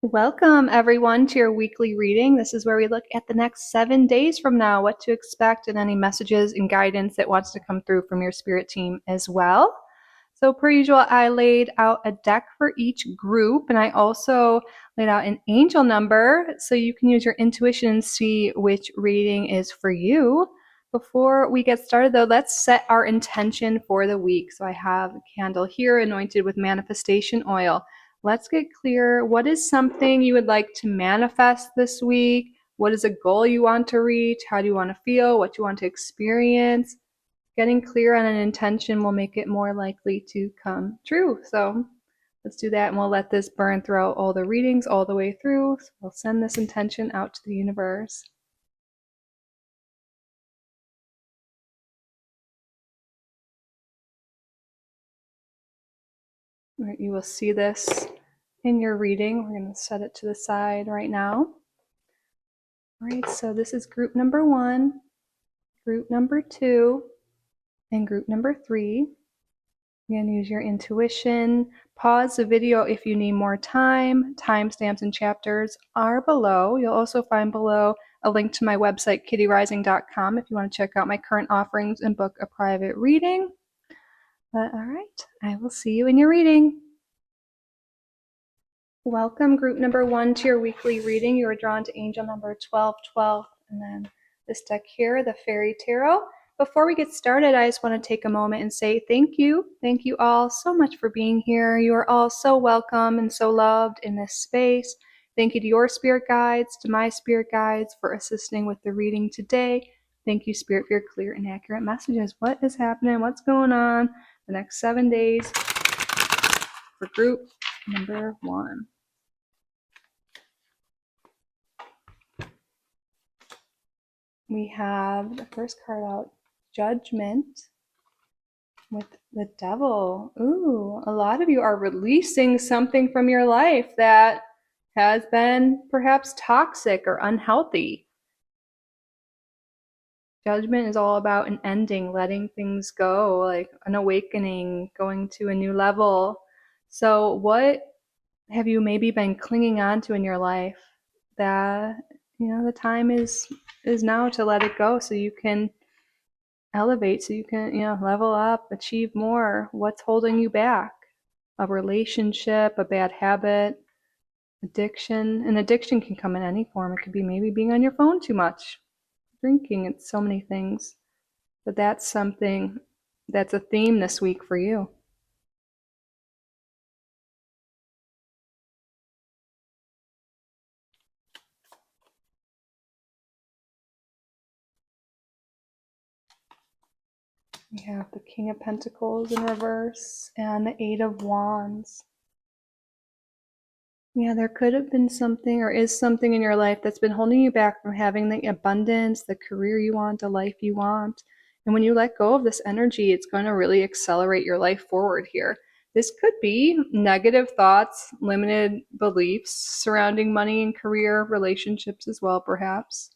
Welcome, everyone, to your weekly reading. This is where we look at the next 7 days from now, what to expect, and any messages and guidance that wants to come through from your spirit team as well. So, per usual, I laid out a deck for each group, and I also laid out an angel number so you can use your intuition and see which reading is for you. Before we get started, though, let's set our intention for the week. So, I have a candle here anointed with manifestation oil. Let's get clear. What is something you would like to manifest this week? What is a goal you want to reach? How do you want to feel? What do you want to experience? Getting clear on an intention will make it more likely to come true. So let's do that, and we'll let this burn throughout all the readings all the way through. So we'll send this intention out to the universe. All right, you will see this in your reading. We're going to set it to the side right now. All right, so this is group number 1, group number 2, and group number 3. You're going to use your intuition. Pause the video if you need more time. Timestamps and chapters are below. You'll also find below a link to my website, kittyrising.com, if you want to check out my current offerings and book a private reading. But all right, I will see you in your reading. Welcome, group number 1, to your weekly reading. You are drawn to angel number 1212, and then this deck here, the Fairy Tarot. Before we get started, I just want to take a moment and say thank you. Thank you all so much for being here. You are all so welcome and so loved in this space. Thank you to your spirit guides, to my spirit guides for assisting with the reading today. Thank you, Spirit, for your clear and accurate messages. What is happening? What's going on the next 7 days for group number 1? We have the first card out, Judgment, with the Devil. Ooh, a lot of you are releasing something from your life that has been perhaps toxic or unhealthy. Judgment is all about an ending, letting things go, like an awakening, going to a new level. So what have you maybe been clinging on to in your life that, the time is now to let it go so you can elevate, so you can, level up, achieve more? What's holding you back? A relationship, a bad habit, addiction. And addiction can come in any form. It could be maybe being on your phone too much, drinking, it's so many things. But that's something that's a theme this week for you. We have the King of Pentacles in reverse and the Eight of Wands. Yeah, there could have been something or is something in your life that's been holding you back from having the abundance, the career you want, the life you want. And when you let go of this energy, it's going to really accelerate your life forward here. This could be negative thoughts, limited beliefs surrounding money and career, relationships as well, perhaps.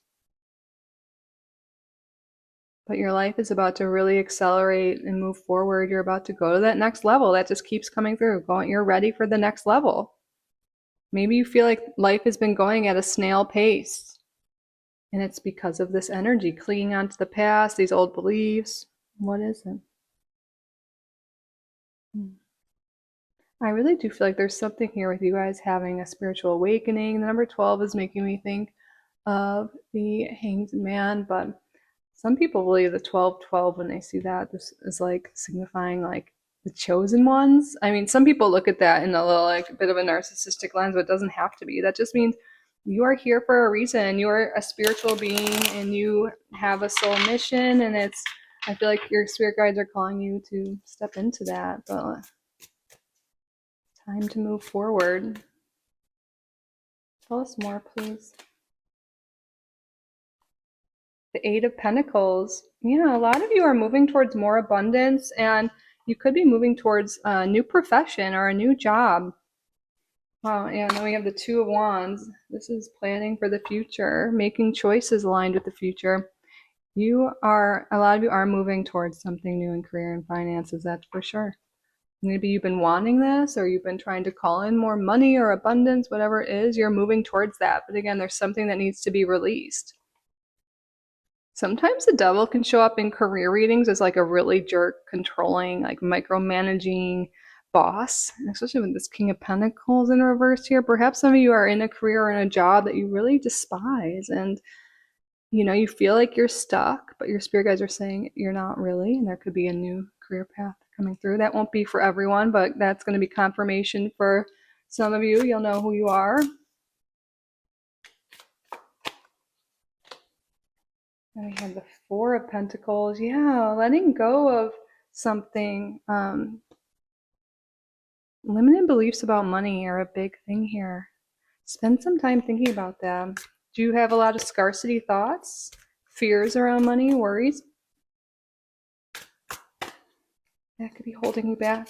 But your life is about to really accelerate and move forward. You're about to go to that next level. That just keeps coming through. You're ready for the next level. Maybe you feel like life has been going at a snail pace, and it's because of this energy clinging onto the past, these old beliefs. What is it? I really do feel like there's something here with you guys having a spiritual awakening. The number 12 is making me think of the Hanged Man, but some people believe the 12-12 when they see that. This is like signifying like the chosen ones. I mean, some people look at that in a little like bit of a narcissistic lens, but it doesn't have to be. That just means you are here for a reason. You are a spiritual being and you have a soul mission, and I feel like your spirit guides are calling you to step into that. But time to move forward. Tell us more, please. The Eight of Pentacles. Yeah, a lot of you are moving towards more abundance, and you could be moving towards a new profession or a new job. Wow, yeah, and then we have the Two of Wands. This is planning for the future, making choices aligned with the future. A lot of you are moving towards something new in career and finances, that's for sure. Maybe you've been wanting this, or you've been trying to call in more money or abundance, whatever it is, you're moving towards that. But again, there's something that needs to be released. Sometimes the devil can show up in career readings as like a really jerk, controlling, like micromanaging boss, especially with this King of Pentacles in reverse here. Perhaps some of you are in a career or in a job that you really despise, and you feel like you're stuck, but your spirit guides are saying you're not really, and there could be a new career path coming through. That won't be for everyone, but that's going to be confirmation for some of you. You'll know who you are. And we have the Four of Pentacles. Yeah, letting go of something. Limited beliefs about money are a big thing here. Spend some time thinking about them. Do you have a lot of scarcity thoughts? Fears around money? Worries? That could be holding you back.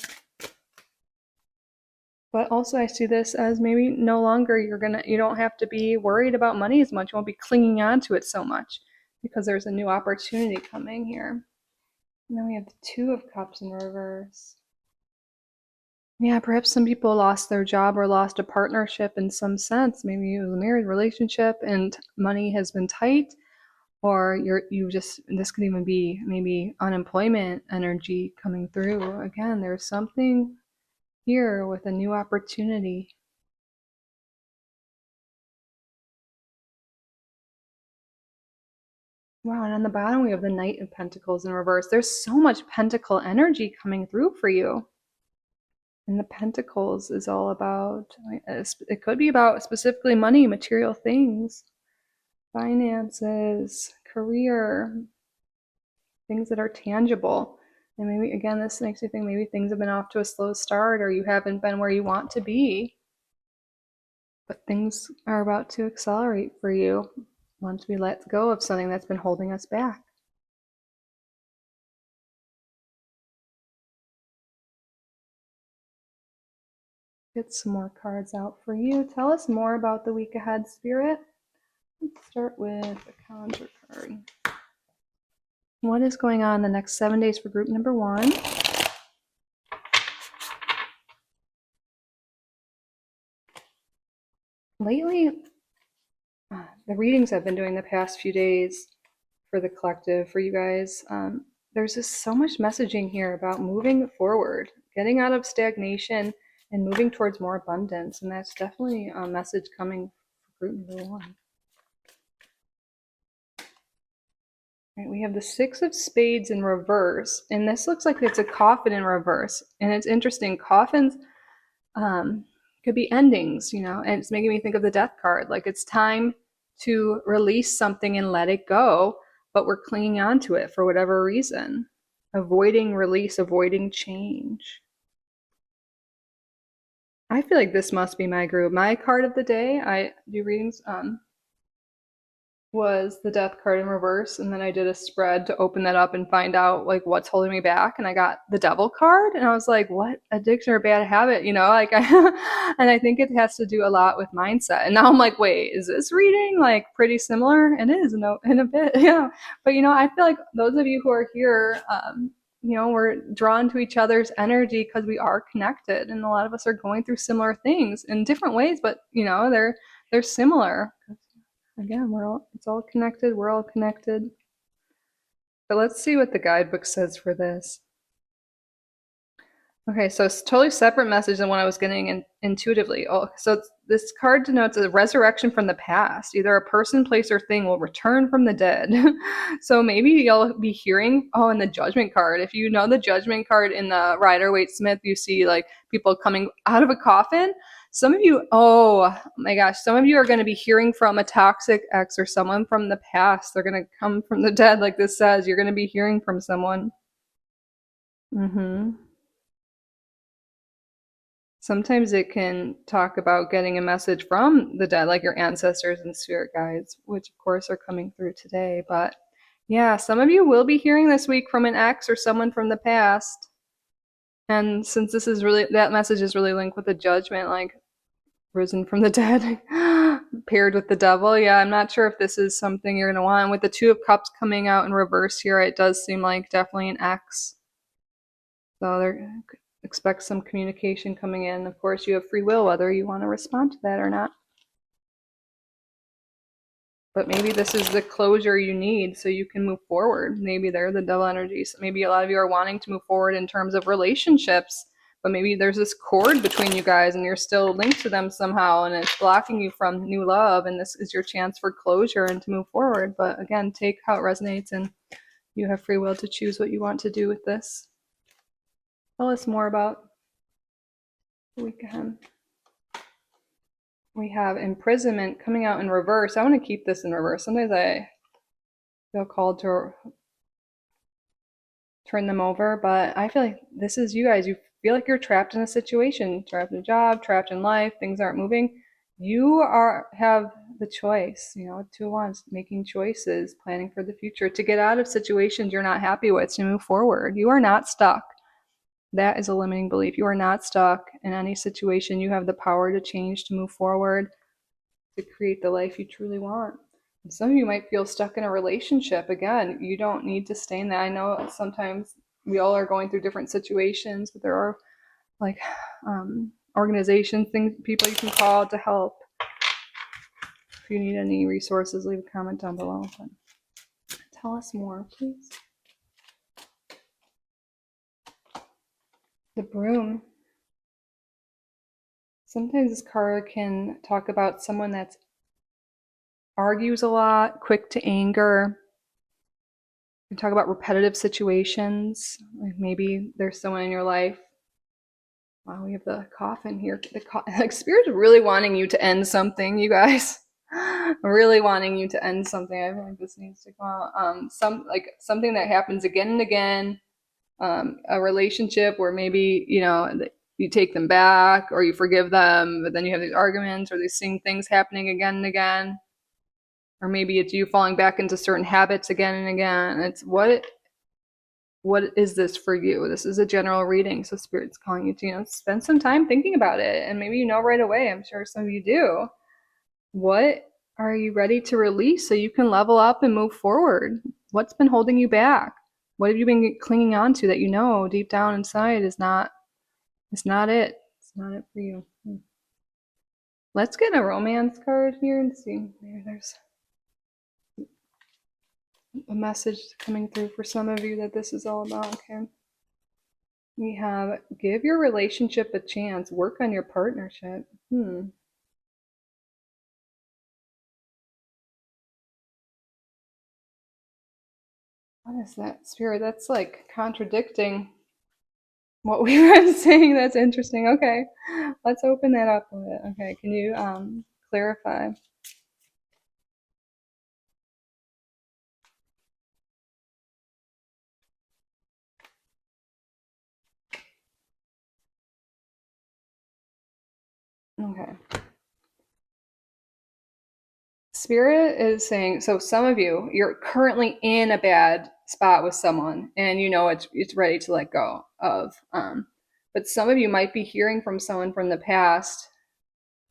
But also I see this as maybe no longer you don't have to be worried about money as much. You won't be clinging on to it so much because there's a new opportunity coming here. And then we have the Two of Cups in reverse. Yeah, perhaps some people lost their job or lost a partnership in some sense. Maybe it was a married relationship and money has been tight, or this could even be maybe unemployment energy coming through. Again, there's something here with a new opportunity. Wow, and on the bottom we have the Knight of Pentacles in reverse. There's so much pentacle energy coming through for you. And the Pentacles is all about, it could be about specifically money, material things, finances, career, things that are tangible. And maybe, again, this makes you think maybe things have been off to a slow start, or you haven't been where you want to be. But things are about to accelerate for you once we let go of something that's been holding us back. Get some more cards out for you. Tell us more about the week ahead, Spirit. Let's start with a calendar card. What is going on the next 7 days for group number 1? Lately, the readings I've been doing the past few days for the collective, for you guys, there's just so much messaging here about moving forward, getting out of stagnation, and moving towards more abundance. And that's definitely a message coming for group number 1. Right, we have the Six of Spades in reverse, and this looks like it's a coffin in reverse. And it's interesting, coffins could be endings, and it's making me think of the Death card. Like, it's time to release something and let it go, but we're clinging on to it for whatever reason. Avoiding release, avoiding change. I feel like this must be my group. My card of the day, I do readings, was the Death card in reverse, and then I did a spread to open that up and find out like what's holding me back, and I got the Devil card, and I was like, what addiction or bad habit, like and I think it has to do a lot with mindset. And now I'm like, wait, is this reading like pretty similar? It is in a bit, yeah. But I feel like those of you who are here, we're drawn to each other's energy because we are connected, and a lot of us are going through similar things in different ways, but they're similar. Again, it's all connected. We're all connected. But let's see what the guidebook says for this. Okay, so it's a totally separate message than what I was getting intuitively. Oh, so this card denotes a resurrection from the past. Either a person, place, or thing will return from the dead. So maybe you'll be hearing, in the Judgment card. If you know the Judgment card in the Rider-Waite-Smith, you see like people coming out of a coffin. Some of you, oh my gosh, some of you are going to be hearing from a toxic ex or someone from the past. They're going to come from the dead, like this says. You're going to be hearing from someone. Sometimes it can talk about getting a message from the dead, like your ancestors and spirit guides, which of course are coming through today. But yeah, some of you will be hearing this week from an ex or someone from the past. And since that message is really linked with the Judgment, like risen from the dead, paired with the Devil. Yeah, I'm not sure if this is something you're going to want. And with the Two of Cups coming out in reverse here, it does seem like definitely an ex. So expect some communication coming in. Of course, you have free will whether you want to respond to that or not. But maybe this is the closure you need so you can move forward. Maybe they're the devil energy. So maybe a lot of you are wanting to move forward in terms of relationships, but maybe there's this cord between you guys and you're still linked to them somehow and it's blocking you from new love, and this is your chance for closure and to move forward. But again, take how it resonates, and you have free will to choose what you want to do with this. Tell us more about the week ahead. We have imprisonment coming out in reverse. I want to keep this in reverse. Sometimes I feel called to turn them over, but I feel like this is you guys. You feel like you're trapped in a situation, trapped in a job, trapped in life, things aren't moving. You have the choice, 2 of Wands, making choices, planning for the future, to get out of situations you're not happy with, to move forward. You are not stuck. That is a limiting belief. You are not stuck in any situation. You have the power to change, to move forward, to create the life you truly want. And some of you might feel stuck in a relationship. Again, you don't need to stay in that. I know sometimes we all are going through different situations, but there are like organizations, things, people you can call to help. If you need any resources, leave a comment down below. But tell us more, please. The Broom. Sometimes this card can talk about someone that argues a lot, quick to anger. We talk about repetitive situations. Like maybe there's someone in your life. Wow, we have the coffin here. Like Spirit's really wanting you to end something, you guys. Really wanting you to end something. I feel like this needs to come out. Something that happens again and again. A relationship where maybe you take them back or you forgive them, but then you have these arguments or these same things happening again and again. Or maybe it's you falling back into certain habits again and again. It's what is this for you? This is a general reading, so Spirit's calling you to spend some time thinking about it, and maybe right away. I'm sure some of you do. What are you ready to release so you can level up and move forward? What's been holding you back? What have you been clinging on to that deep down inside is not? It's not it. It's not it for you. Let's get a romance card here and see. Maybe there's a message coming through for some of you that this is all about. Okay. We have give your relationship a chance. Work on your partnership. What is that, Spirit? That's like contradicting what we were saying. That's interesting. Okay. Let's open that up a bit. Okay. Can you clarify? Okay. Spirit is saying, so some of you, you're currently in a bad spot with someone and it's ready to let go of. But some of you might be hearing from someone from the past,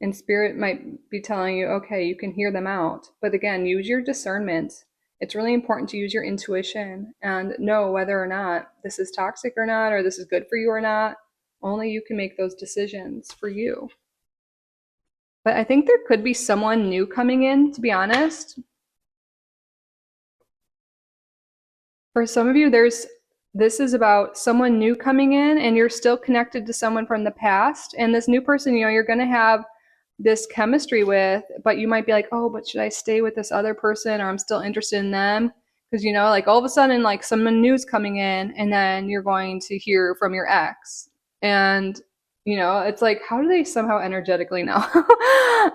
and Spirit might be telling you, okay, you can hear them out. But again, use your discernment. It's really important to use your intuition and know whether or not this is toxic or not, or this is good for you or not. Only you can make those decisions for you. But I think there could be someone new coming in, to be honest. For some of you, this is about someone new coming in and you're still connected to someone from the past. And this new person, you're going to have this chemistry with, but you might be like, oh, but should I stay with this other person, or I'm still interested in them? Because, like all of a sudden, like someone new's coming in and then you're going to hear from your ex. And it's like, how do they somehow energetically know?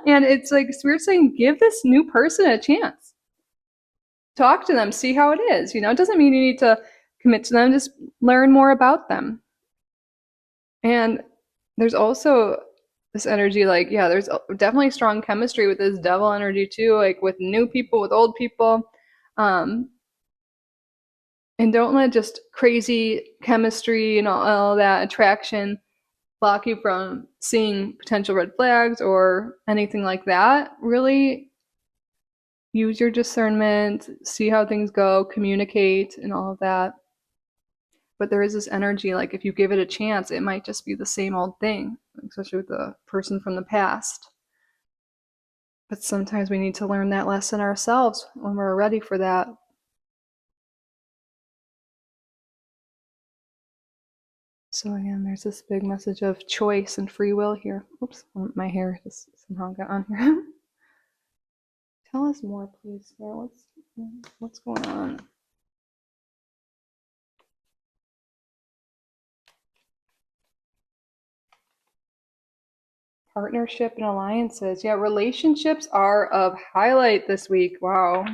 And it's like Spirit saying, give this new person a chance. Talk to them, see how it is. It doesn't mean you need to commit to them, just learn more about them. And there's also this energy, like, yeah, there's definitely strong chemistry with this devil energy too, like with new people, with old people. And don't let just crazy chemistry and all that attraction block you from seeing potential red flags or anything like that. Really use your discernment, see how things go, communicate, and all of that. But there is this energy, like if you give it a chance, it might just be the same old thing, especially with the person from the past. But sometimes we need to learn that lesson ourselves when we're ready for that. So again, there's this big message of choice and free will here. Oops, my hair just somehow got on here. Tell us more, please. What's going on? Partnership and alliances. Yeah, relationships are of highlight this week. Wow.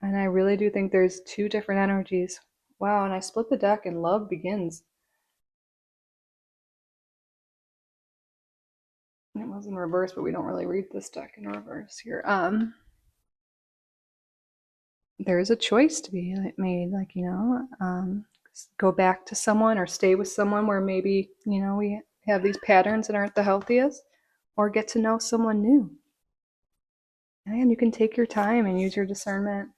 And I really do think there's two different energies. Wow, and I split the deck and love begins. It was in reverse, but we don't really read this deck in reverse here. There is a choice to be made, like, go back to someone or stay with someone where maybe, we have these patterns that aren't the healthiest, or get to know someone new. And you can take your time and use your discernment.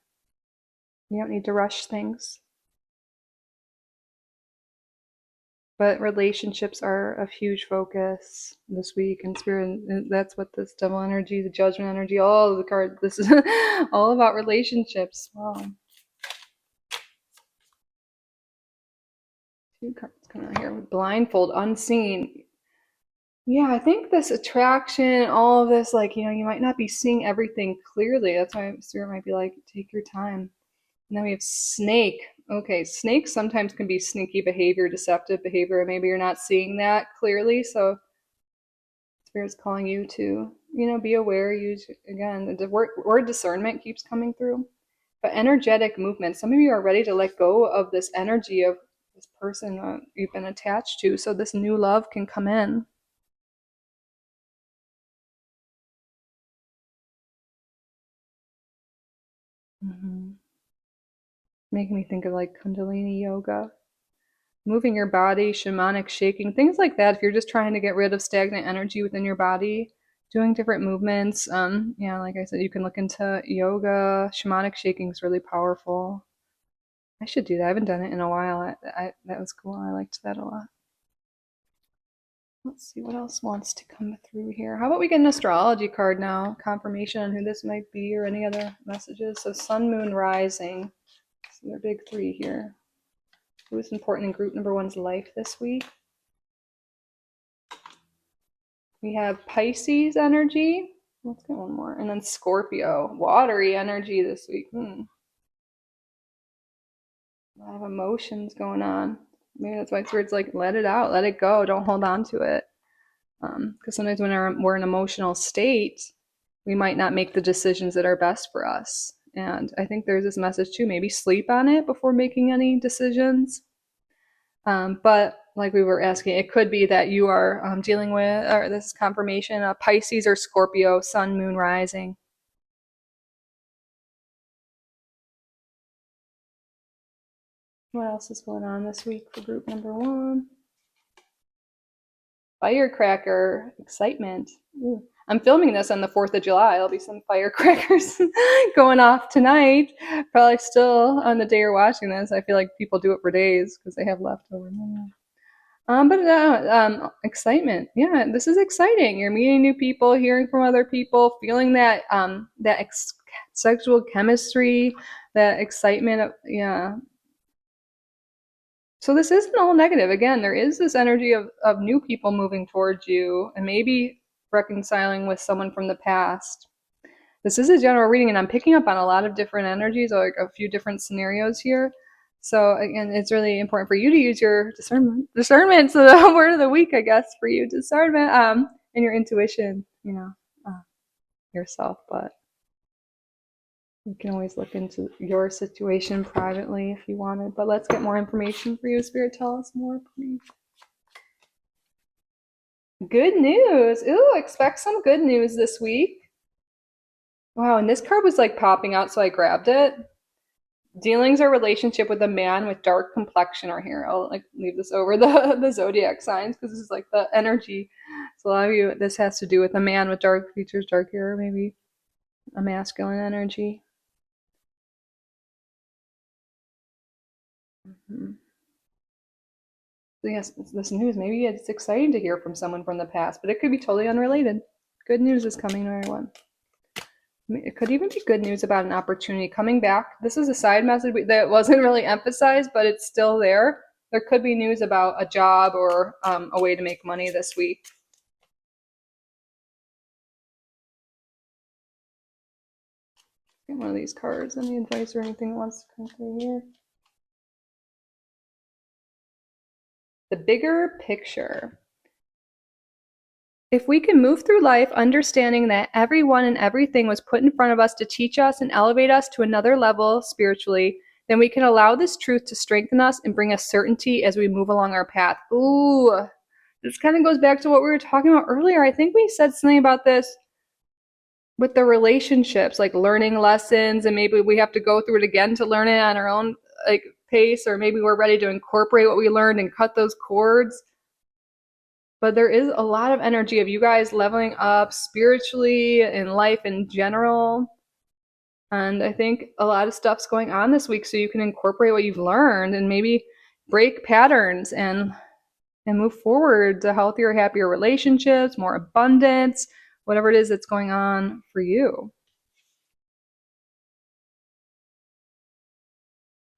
You don't need to rush things. But relationships are a huge focus this week in spirit. And that's what this devil energy, the judgment energy, all of the cards, this is all about relationships. Wow. Two cards coming out here. Blindfold, unseen. Yeah, I think this attraction, all of this, like, you might not be seeing everything clearly. That's why spirit might be like, take your time. And then we have snake. Okay, snakes sometimes can be sneaky behavior, deceptive behavior. Maybe you're not seeing that clearly. So spirit's calling you to, be aware. Use, again, the word discernment keeps coming through. But energetic movement. Some of you are ready to let go of this energy of this person you've been attached to, so this new love can come in. Mm-hmm. Making me think of like Kundalini yoga, moving your body, shamanic shaking, things like that. If you're just trying to get rid of stagnant energy within your body, doing different movements. Like I said, you can look into yoga. Shamanic shaking is really powerful. I should do that. I haven't done it in a while. That was cool. I liked that a lot. Let's see what else wants to come through here. How about we get an astrology card now? Confirmation on who this might be or any other messages. So sun, moon, rising. So they're big three here. Who's important in group number one's life this week? We have Pisces energy. Let's get one more. And then Scorpio. Watery energy this week. A lot of emotions going on. Maybe that's why it's like, let it out, let it go. Don't hold on to it. Because sometimes when we're in an emotional state, we might not make the decisions that are best for us. And I think there's this message too, maybe sleep on it before making any decisions. But like we were asking, it could be that you are dealing with, or this confirmation, Pisces or Scorpio, sun, moon, rising. What else is going on this week for group number one? Firecracker, excitement. Ooh. I'm filming this on the 4th of July. There'll be some firecrackers going off tonight. Probably still on the day you're watching this. I feel like people do it for days because they have leftover. Excitement. Yeah, this is exciting. You're meeting new people, hearing from other people, feeling that sexual chemistry, that excitement. Yeah. So this isn't all negative. Again, there is this energy of new people moving towards you and maybe reconciling with someone from the past. This is a general reading, and I'm picking up on a lot of different energies, or like a few different scenarios here. So again, it's really important for you to use your discernment. So the word of the week, I guess, for you, discernment, and your intuition, yourself. But you can always look into your situation privately if you wanted. But let's get more information for you. Spirit, tell us more, please. Good news. Ooh, expect some good news this week. Wow, and this card was like popping out, so I grabbed it. Dealings or relationship with a man with dark complexion are here. I'll like leave this over the zodiac signs because this is like the energy. So a lot of you, this has to do with a man with dark features, dark hair, maybe. a masculine energy. Mm-hmm. So yes, this news, maybe it's exciting to hear from someone from the past, but it could be totally unrelated. Good news is coming to everyone. It could even be good news about an opportunity coming back. This is a side message that wasn't really emphasized, but it's still there. There could be news about a job or a way to make money this week. Get one of these cards. Any advice or anything that wants to come through here? The bigger picture. If we can move through life understanding that everyone and everything was put in front of us to teach us and elevate us to another level spiritually, then we can allow this truth to strengthen us and bring us certainty as we move along our path. Ooh, this kind of goes back to what we were talking about earlier. I think we said something about this with the relationships, like learning lessons, and maybe we have to go through it again to learn it on our own like pace, or maybe we're ready to incorporate what we learned and cut those cords. But there is a lot of energy of you guys leveling up spiritually in life in general. And I think a lot of stuff's going on this week, so you can incorporate what you've learned and maybe break patterns and move forward to healthier, happier relationships, more abundance, whatever it is that's going on for you.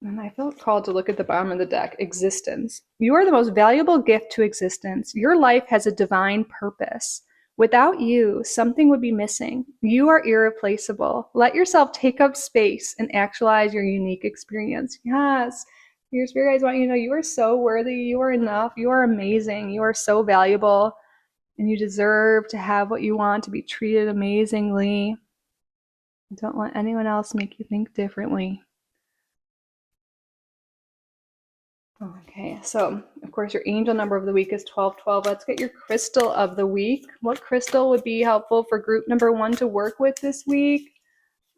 And I felt called to look at the bottom of the deck, existence. You are the most valuable gift to existence. Your life has a divine purpose. Without you, something would be missing. You are irreplaceable. Let yourself take up space and actualize your unique experience. Yes. Your spirit guides want you to know you are so worthy. You are enough. You are amazing. You are so valuable. And you deserve to have what you want, to be treated amazingly. Don't let anyone else make you think differently. Okay, so of course your angel number of the week is 1212. Let's get your crystal of the week. What crystal would be helpful for group number 1 to work with this week?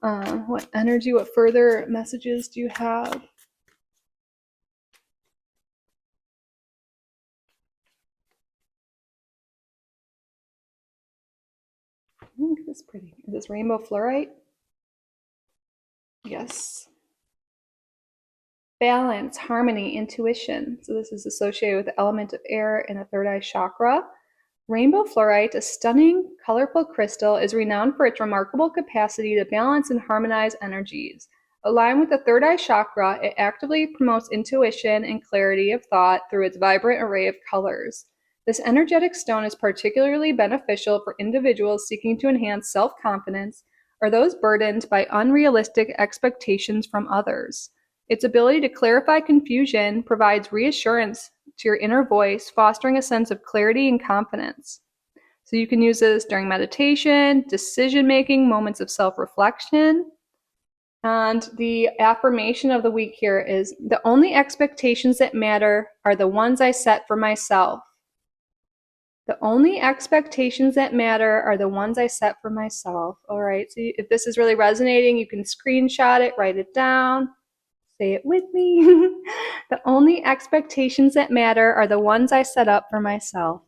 What energy, what further messages do you have? Look at this pretty. Is this rainbow fluorite? Yes. Balance, harmony, intuition. So this is associated with the element of air in the third eye chakra. Rainbow fluorite, a stunning, colorful crystal, is renowned for its remarkable capacity to balance and harmonize energies. Aligned with the third eye chakra, it actively promotes intuition and clarity of thought through its vibrant array of colors. This energetic stone is particularly beneficial for individuals seeking to enhance self-confidence or those burdened by unrealistic expectations from others. Its ability to clarify confusion provides reassurance to your inner voice, fostering a sense of clarity and confidence. So you can use this during meditation, decision making, moments of self reflection. And the affirmation of the week here is the only expectations that matter are the ones I set for myself. The only expectations that matter are the ones I set for myself. All right, so if this is really resonating, you can screenshot it, write it down. Say it with me. The only expectations that matter are the ones I set up for myself.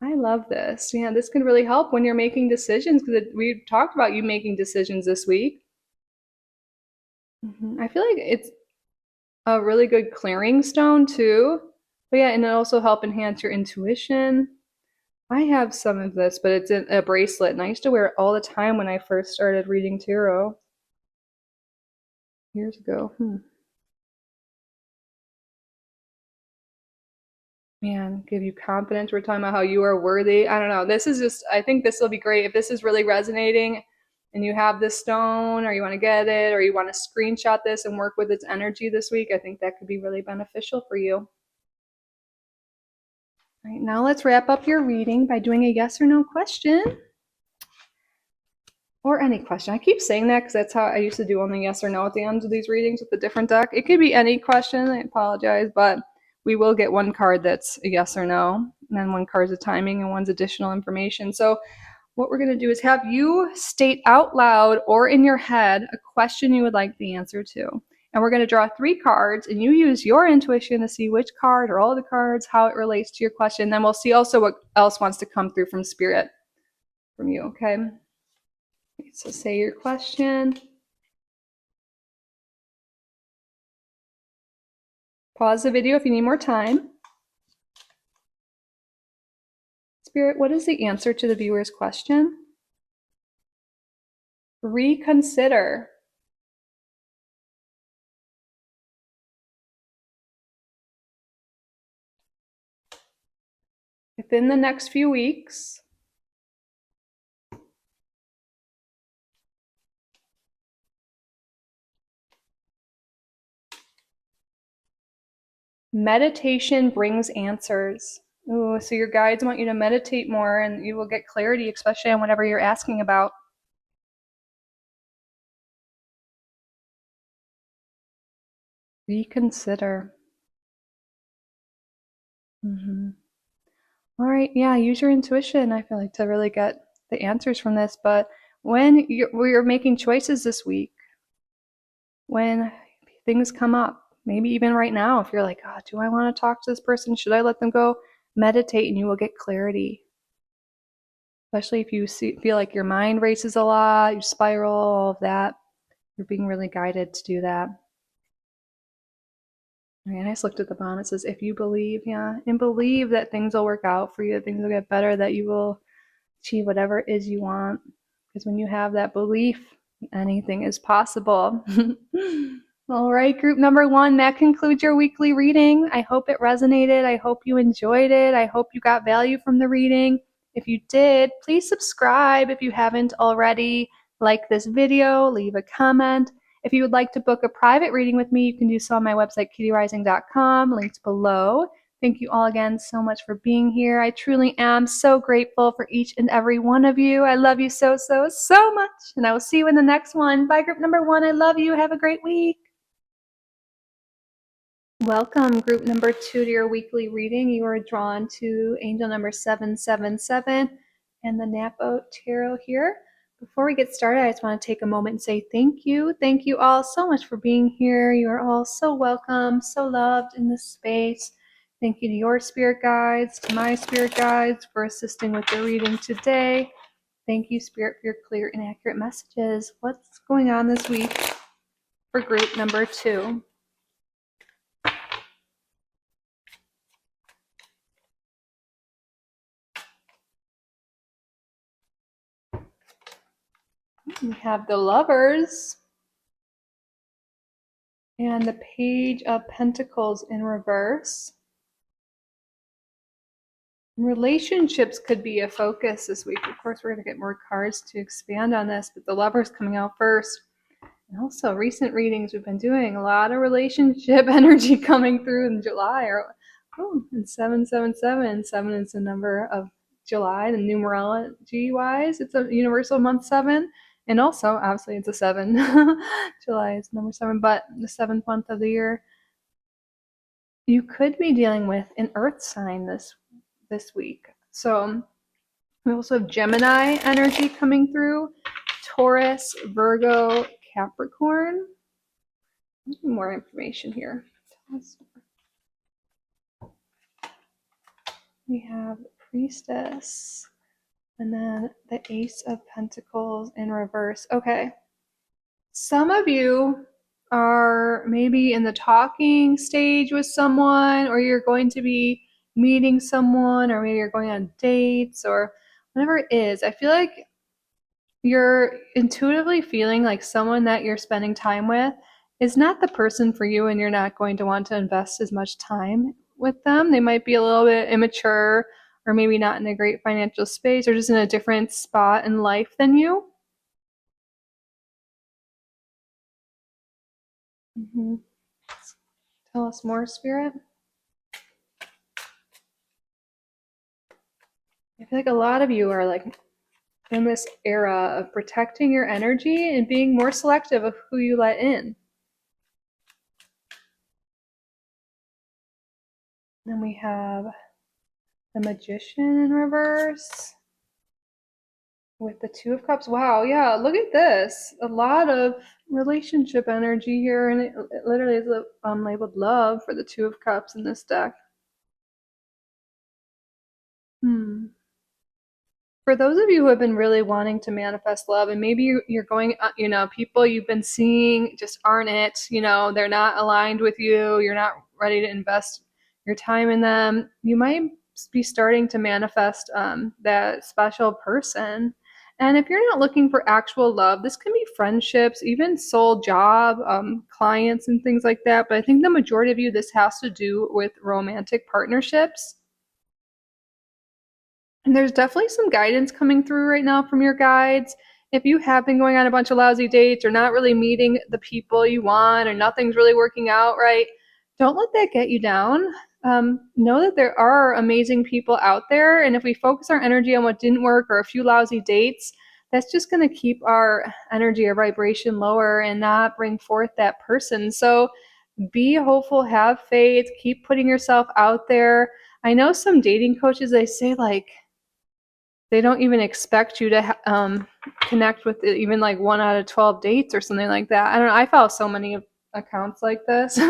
I love this. Yeah, this can really help when you're making decisions, because we talked about you making decisions this week. I feel like it's a really good clearing stone too. But yeah, and it also help enhance your intuition. I have some of this, but it's in a bracelet, and I used to wear it all the time when I first started reading tarot years ago. Man, give you confidence. We're talking about how you are worthy. I don't know. This is just, I think this will be great. If this is really resonating and you have this stone, or you want to get it, or you want to screenshot this and work with its energy this week, I think that could be really beneficial for you. All right, now let's wrap up your reading by doing a yes or no question. Or any question. I keep saying that because that's how I used to do, only yes or no at the end of these readings with a different deck. It could be any question. I apologize, but we will get one card that's a yes or no, and then one card's a timing and one's additional information. So what we're going to do is have you state out loud or in your head a question you would like the answer to. And we're going to draw 3 cards, and you use your intuition to see which card or all the cards, how it relates to your question. Then we'll see also what else wants to come through from spirit from you, okay? So say your question. Pause the video if you need more time. Spirit, what is the answer to the viewer's question? Reconsider. Within the next few weeks, meditation brings answers. Ooh, so your guides want you to meditate more and you will get clarity, especially on whatever you're asking about. Reconsider. All right, yeah, use your intuition, I feel like, to really get the answers from this. But when you're making choices this week, when things come up, maybe even right now, if you're like, oh, do I want to talk to this person? Should I let them go? Meditate and you will get clarity. Especially if you feel like your mind races a lot, you spiral, all of that. You're being really guided to do that. All right, I just looked at the bottom. It says, if you believe, and believe that things will work out for you, that things will get better, that you will achieve whatever it is you want. Because when you have that belief, anything is possible. All right, group number 1, that concludes your weekly reading. I hope it resonated. I hope you enjoyed it. I hope you got value from the reading. If you did, please subscribe if you haven't already. Like this video, leave a comment. If you would like to book a private reading with me, you can do so on my website, kittyrising.com, linked below. Thank you all again so much for being here. I truly am so grateful for each and every one of you. I love you so, so, so much. And I will see you in the next one. Bye, group number 1. I love you. Have a great week. Welcome, group number 2, to your weekly reading. You are drawn to angel number 777 and the Napo Tarot here. Before we get started, I just want to take a moment and say thank you. Thank you all so much for being here. You are all so welcome, so loved in this space. Thank you to your spirit guides, to my spirit guides for assisting with the reading today. Thank you, Spirit, for your clear and accurate messages. What's going on this week for group number 2? We have the Lovers and the Page of Pentacles in reverse. Relationships could be a focus this week. Of course, we're going to get more cards to expand on this, but the Lovers coming out first. And also, recent readings we've been doing, a lot of relationship energy coming through in July. And 777. 7 is the number of July, the numerology wise. It's a universal month 7. And also, obviously, it's a 7. July is number 7, but the 7th month of the year. You could be dealing with an earth sign this week. So we also have Gemini energy coming through, Taurus, Virgo, Capricorn. More information here. We have Priestess, and then the Ace of Pentacles in reverse. Okay. Some of you are maybe in the talking stage with someone, or you're going to be meeting someone, or maybe you're going on dates, or whatever it is. I feel like you're intuitively feeling like someone that you're spending time with is not the person for you, and you're not going to want to invest as much time with them. They might be a little bit immature, or maybe not in a great financial space, or just in a different spot in life than you. Tell us more, Spirit. I feel like a lot of you are like in this era of protecting your energy and being more selective of who you let in. Then we have the Magician in reverse with the Two of Cups. Wow, yeah, look at this. A lot of relationship energy here, and it literally is labeled love for the Two of Cups in this deck. For those of you who have been really wanting to manifest love, and maybe you're going, people you've been seeing just aren't it, they're not aligned with you, you're not ready to invest your time in them, you might be starting to manifest that special person. And if you're not looking for actual love, this can be friendships, even soul job, clients, and things like that. But I think the majority of you, this has to do with romantic partnerships. And there's definitely some guidance coming through right now from your guides. If you have been going on a bunch of lousy dates or not really meeting the people you want or nothing's really working out right, don't let that get you down. Know that there are amazing people out there. And if we focus our energy on what didn't work or a few lousy dates, that's just going to keep our energy or vibration lower and not bring forth that person. So be hopeful, have faith, keep putting yourself out there. I know some dating coaches, they say like, they don't even expect you to connect with even like 1 out of 12 dates or something like that. I don't know. I follow so many accounts like this.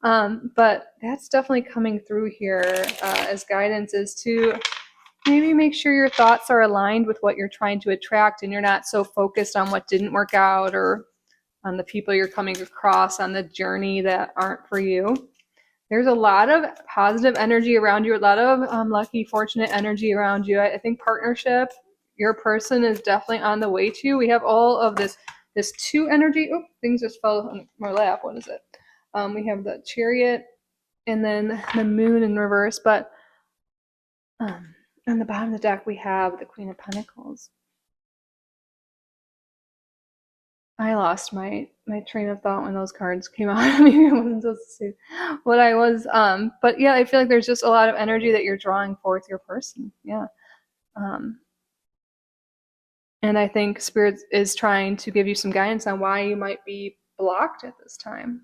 But that's definitely coming through here as guidance, is to maybe make sure your thoughts are aligned with what you're trying to attract and you're not so focused on what didn't work out or on the people you're coming across on the journey that aren't for you. There's a lot of positive energy around you, a lot of lucky, fortunate energy around you. I think partnership, your person is definitely on the way to you. We have all of this two energy. Oh, things just fell on my lap. What is it? We have the Chariot and then the Moon in reverse. But on the bottom of the deck, we have the Queen of Pentacles. I lost my train of thought when those cards came out. Maybe I wasn't supposed to say what I was. But yeah, I feel like there's just a lot of energy that you're drawing forth your person. Yeah. And I think Spirit is trying to give you some guidance on why you might be blocked at this time.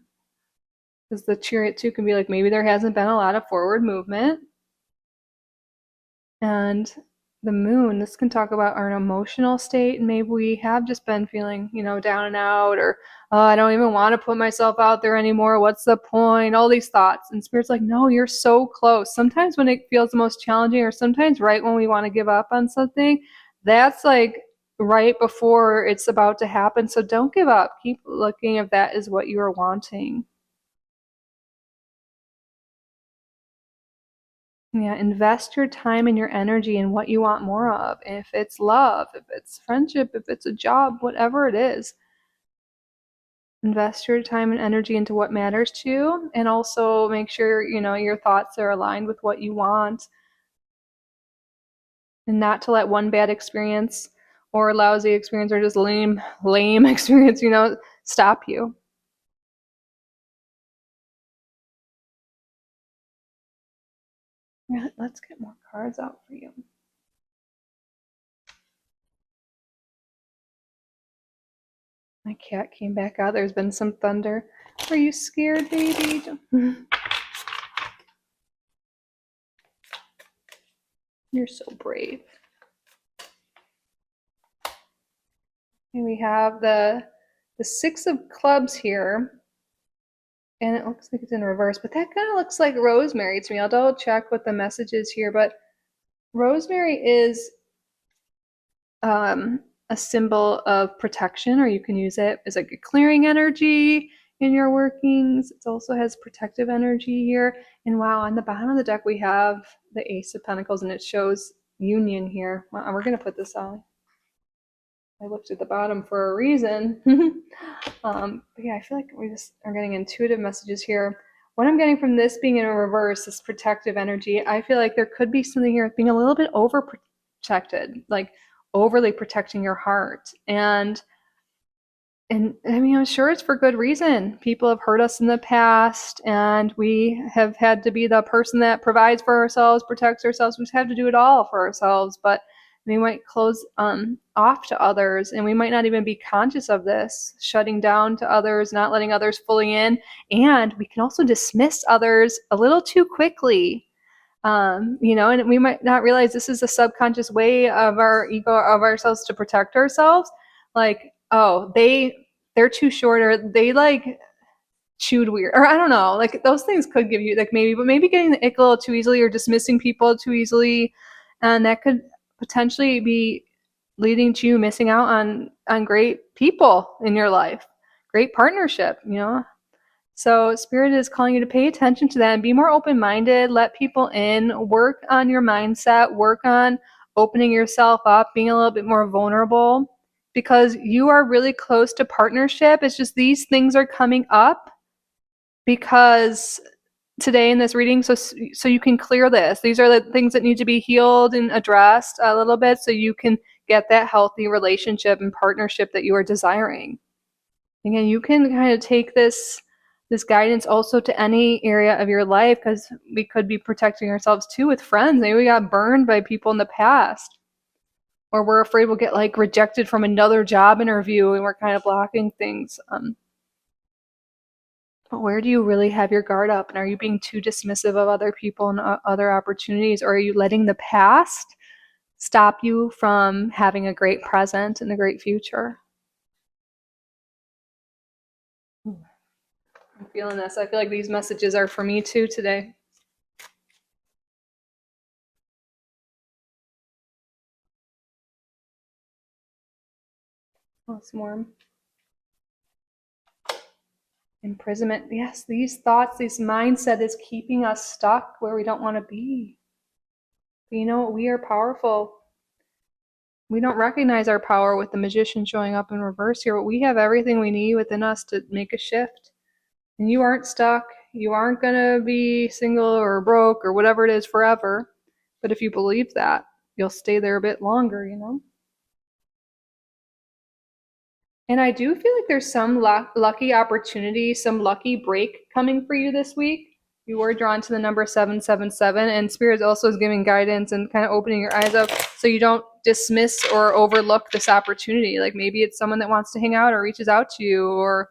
Because the Chariot too can be like, maybe there hasn't been a lot of forward movement. And the Moon, this can talk about our emotional state, and maybe we have just been feeling, down and out, or oh, I don't even want to put myself out there anymore. What's the point? All these thoughts. And Spirit's like, no, you're so close. Sometimes when it feels the most challenging, or sometimes right when we want to give up on something, that's like right before it's about to happen. So don't give up. Keep looking if that is what you are wanting. Yeah, invest your time and your energy in what you want more of. If it's love, if it's friendship, if it's a job, whatever it is, invest your time and energy into what matters to you, and also make sure, your thoughts are aligned with what you want, and not to let one bad experience or lousy experience or just lame experience, stop you. Yeah, let's get more cards out for you. My cat came back out. There's been some thunder. Are you scared, baby? You're so brave. And we have the Six of Clubs here. And it looks like it's in reverse, but that kind of looks like rosemary to me. I'll double check what the message is here, but rosemary is a symbol of protection, or you can use it as like a clearing energy in your workings. It also has protective energy here. And wow, on the bottom of the deck, we have the Ace of Pentacles, and it shows union here. Well, we're going to put this on. I looked at the bottom for a reason. But yeah, I feel like we just are getting intuitive messages here. What I'm getting from this being in a reverse, this protective energy, I feel like there could be something here being a little bit overprotected, like overly protecting your heart. And I mean, I'm sure it's for good reason. People have hurt us in the past, and we have had to be the person that provides for ourselves, protects ourselves. We've had to do it all for ourselves, but we might close off to others, and we might not even be conscious of this, shutting down to others, not letting others fully in. And we can also dismiss others a little too quickly. And we might not realize this is a subconscious way of our ego, of ourselves, to protect ourselves. Like, oh, they're too short, or they like chewed weird, or I don't know, like those things could give you like maybe getting the ick a little too easily, or dismissing people too easily, and that could potentially be leading to you missing out on great people in your life, great partnership, So Spirit is calling you to pay attention to that and be more open-minded, let people in, work on your mindset, work on opening yourself up, being a little bit more vulnerable, because you are really close to partnership. It's just these things are coming up because today in this reading, so you can clear this. These are the things that need to be healed and addressed a little bit so you can get that healthy relationship and partnership that you are desiring. Again, you can kind of take this guidance also to any area of your life, because we could be protecting ourselves too with friends. Maybe we got burned by people in the past, or we're afraid we'll get like rejected from another job interview and we're kind of blocking things. But where do you really have your guard up? And are you being too dismissive of other people and other opportunities? Or are you letting the past stop you from having a great present and a great future? I'm feeling this. I feel like these messages are for me too today. Oh, it's warm. Imprisonment. Yes, these thoughts, this mindset is keeping us stuck where we don't want to be. But you know what? We are powerful. We don't recognize our power with the magician showing up in reverse here, but we have everything we need within us to make a shift. And you aren't stuck. You aren't going to be single or broke or whatever it is forever. But if you believe that, you'll stay there a bit longer, And I do feel like there's some lucky opportunity, some lucky break coming for you this week. You were drawn to the number 777, and Spirit also is giving guidance and kind of opening your eyes up so you don't dismiss or overlook this opportunity. Like maybe it's someone that wants to hang out or reaches out to you, or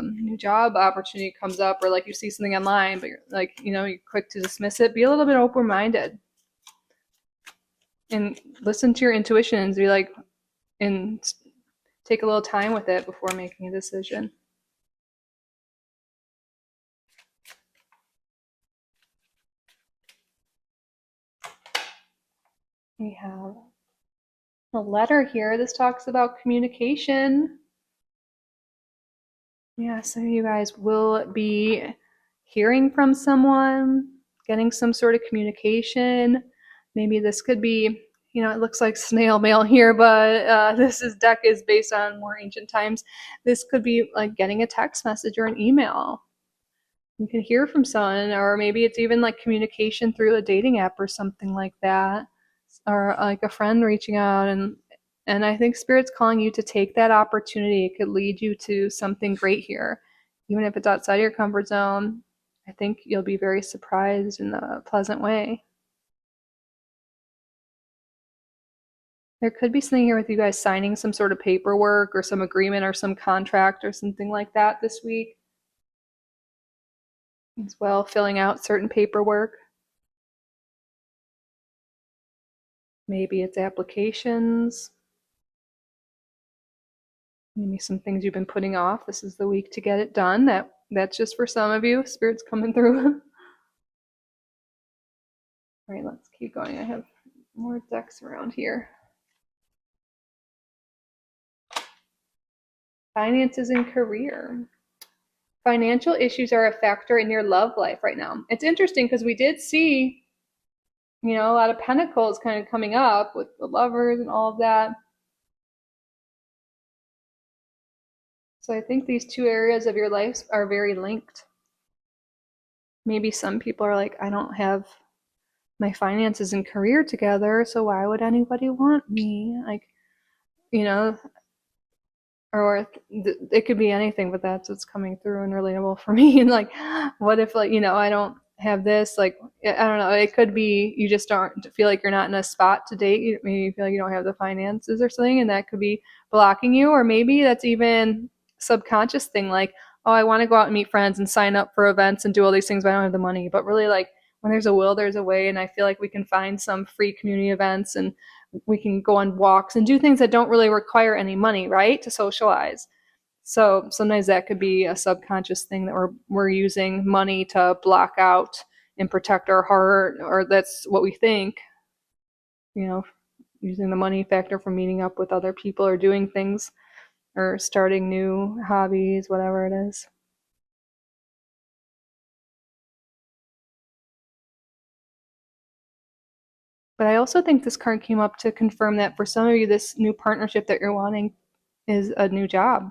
new job opportunity comes up, or like you see something online, but you're like, you're quick to dismiss it. Be a little bit open-minded and listen to your intuitions. Be like, and take a little time with it before making a decision. We have a letter here. This talks about communication. Yeah, so you guys will be hearing from someone, getting some sort of communication. Maybe this could be, it looks like snail mail here, but this deck is based on more ancient times. This could be like getting a text message or an email. You can hear from someone, or maybe it's even like communication through a dating app or something like that, or like a friend reaching out. And I think Spirit's calling you to take that opportunity. It could lead you to something great here, even if it's outside your comfort zone. I think you'll be very surprised in a pleasant way. There could be something here with you guys signing some sort of paperwork or some agreement or some contract or something like that this week. As well, filling out certain paperwork. Maybe it's applications. Maybe some things you've been putting off. This is the week to get it done. That's just for some of you. Spirit's coming through. All right, let's keep going. I have more decks around here. Finances and career. Financial issues are a factor in your love life right now. It's interesting because we did see, a lot of pentacles kind of coming up with the lovers and all of that. So I think these two areas of your life are very linked. Maybe some people are like, I don't have my finances and career together, so why would anybody want me? Like, or it could be anything, but that's what's coming through and relatable for me. And like, what if like, I don't have this, like, I don't know, it could be you just don't feel like you're not in a spot to date. Maybe you feel like you don't have the finances or something, and that could be blocking you. Or maybe that's even subconscious thing, like, oh, I want to go out and meet friends and sign up for events and do all these things, but I don't have the money. But really, like, when there's a will, there's a way. And I feel like we can find some free community events, and we can go on walks and do things that don't really require any money, right, to socialize. So sometimes that could be a subconscious thing that we're using money to block out and protect our heart, or that's what we think, using the money factor from meeting up with other people or doing things or starting new hobbies, whatever it is. But I also think this card came up to confirm that for some of you, this new partnership that you're wanting is a new job.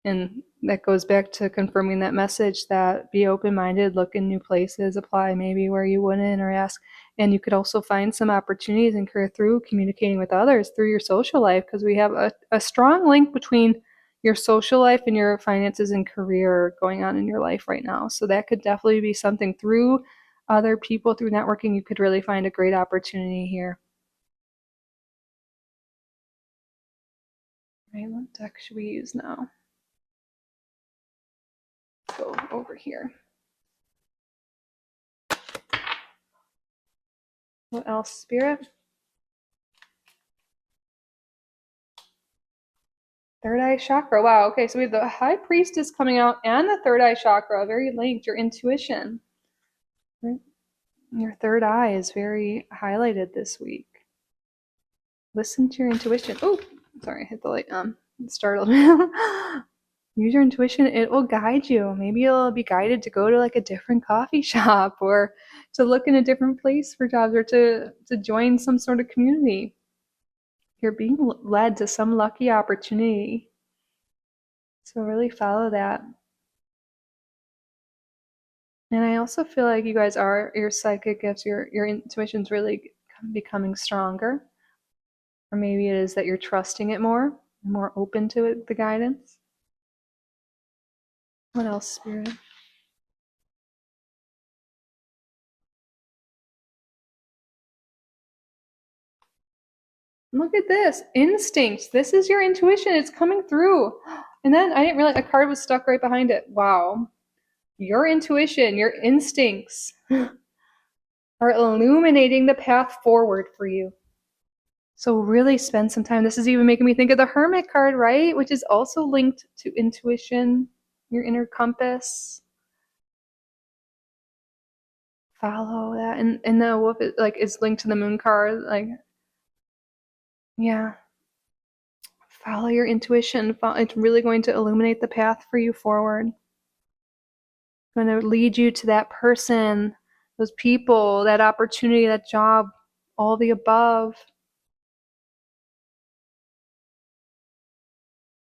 And that goes back to confirming that message that be open-minded, look in new places, apply maybe where you wouldn't, or ask. And you could also find some opportunities in career through communicating with others through your social life, because we have a strong link between your social life and your finances and career going on in your life right now. So that could definitely be something through other people, through networking. You could really find a great opportunity here. All right, what deck should we use now? Go over here. What else, Spirit? Third eye chakra. Wow. Okay, so we have the High Priestess coming out and the third eye chakra, very linked. Your intuition. Your third eye is very highlighted this week. Listen to your intuition. Oh, sorry, I hit the light. Startled. Use your intuition. It will guide you. Maybe you'll be guided to go to like a different coffee shop, or to look in a different place for jobs, or to join some sort of community. You're being led to some lucky opportunity. So really follow that. And I also feel like you guys are, your psychic gifts, your intuition's really becoming stronger. Or maybe it is that you're trusting it more open to it, the guidance. What else, Spirit? Look at this. Instincts. This is your intuition. It's coming through. And then I didn't realize a card was stuck right behind it. Wow. Your intuition, your instincts are illuminating the path forward for you. So really spend some time. This is even making me think of the Hermit card, right? Which is also linked to intuition, your inner compass. Follow that. And the wolf is linked to the Moon card. Yeah. Follow your intuition. It's really going to illuminate the path for you forward. It's going to lead you to that person, those people, that opportunity, that job, all the above.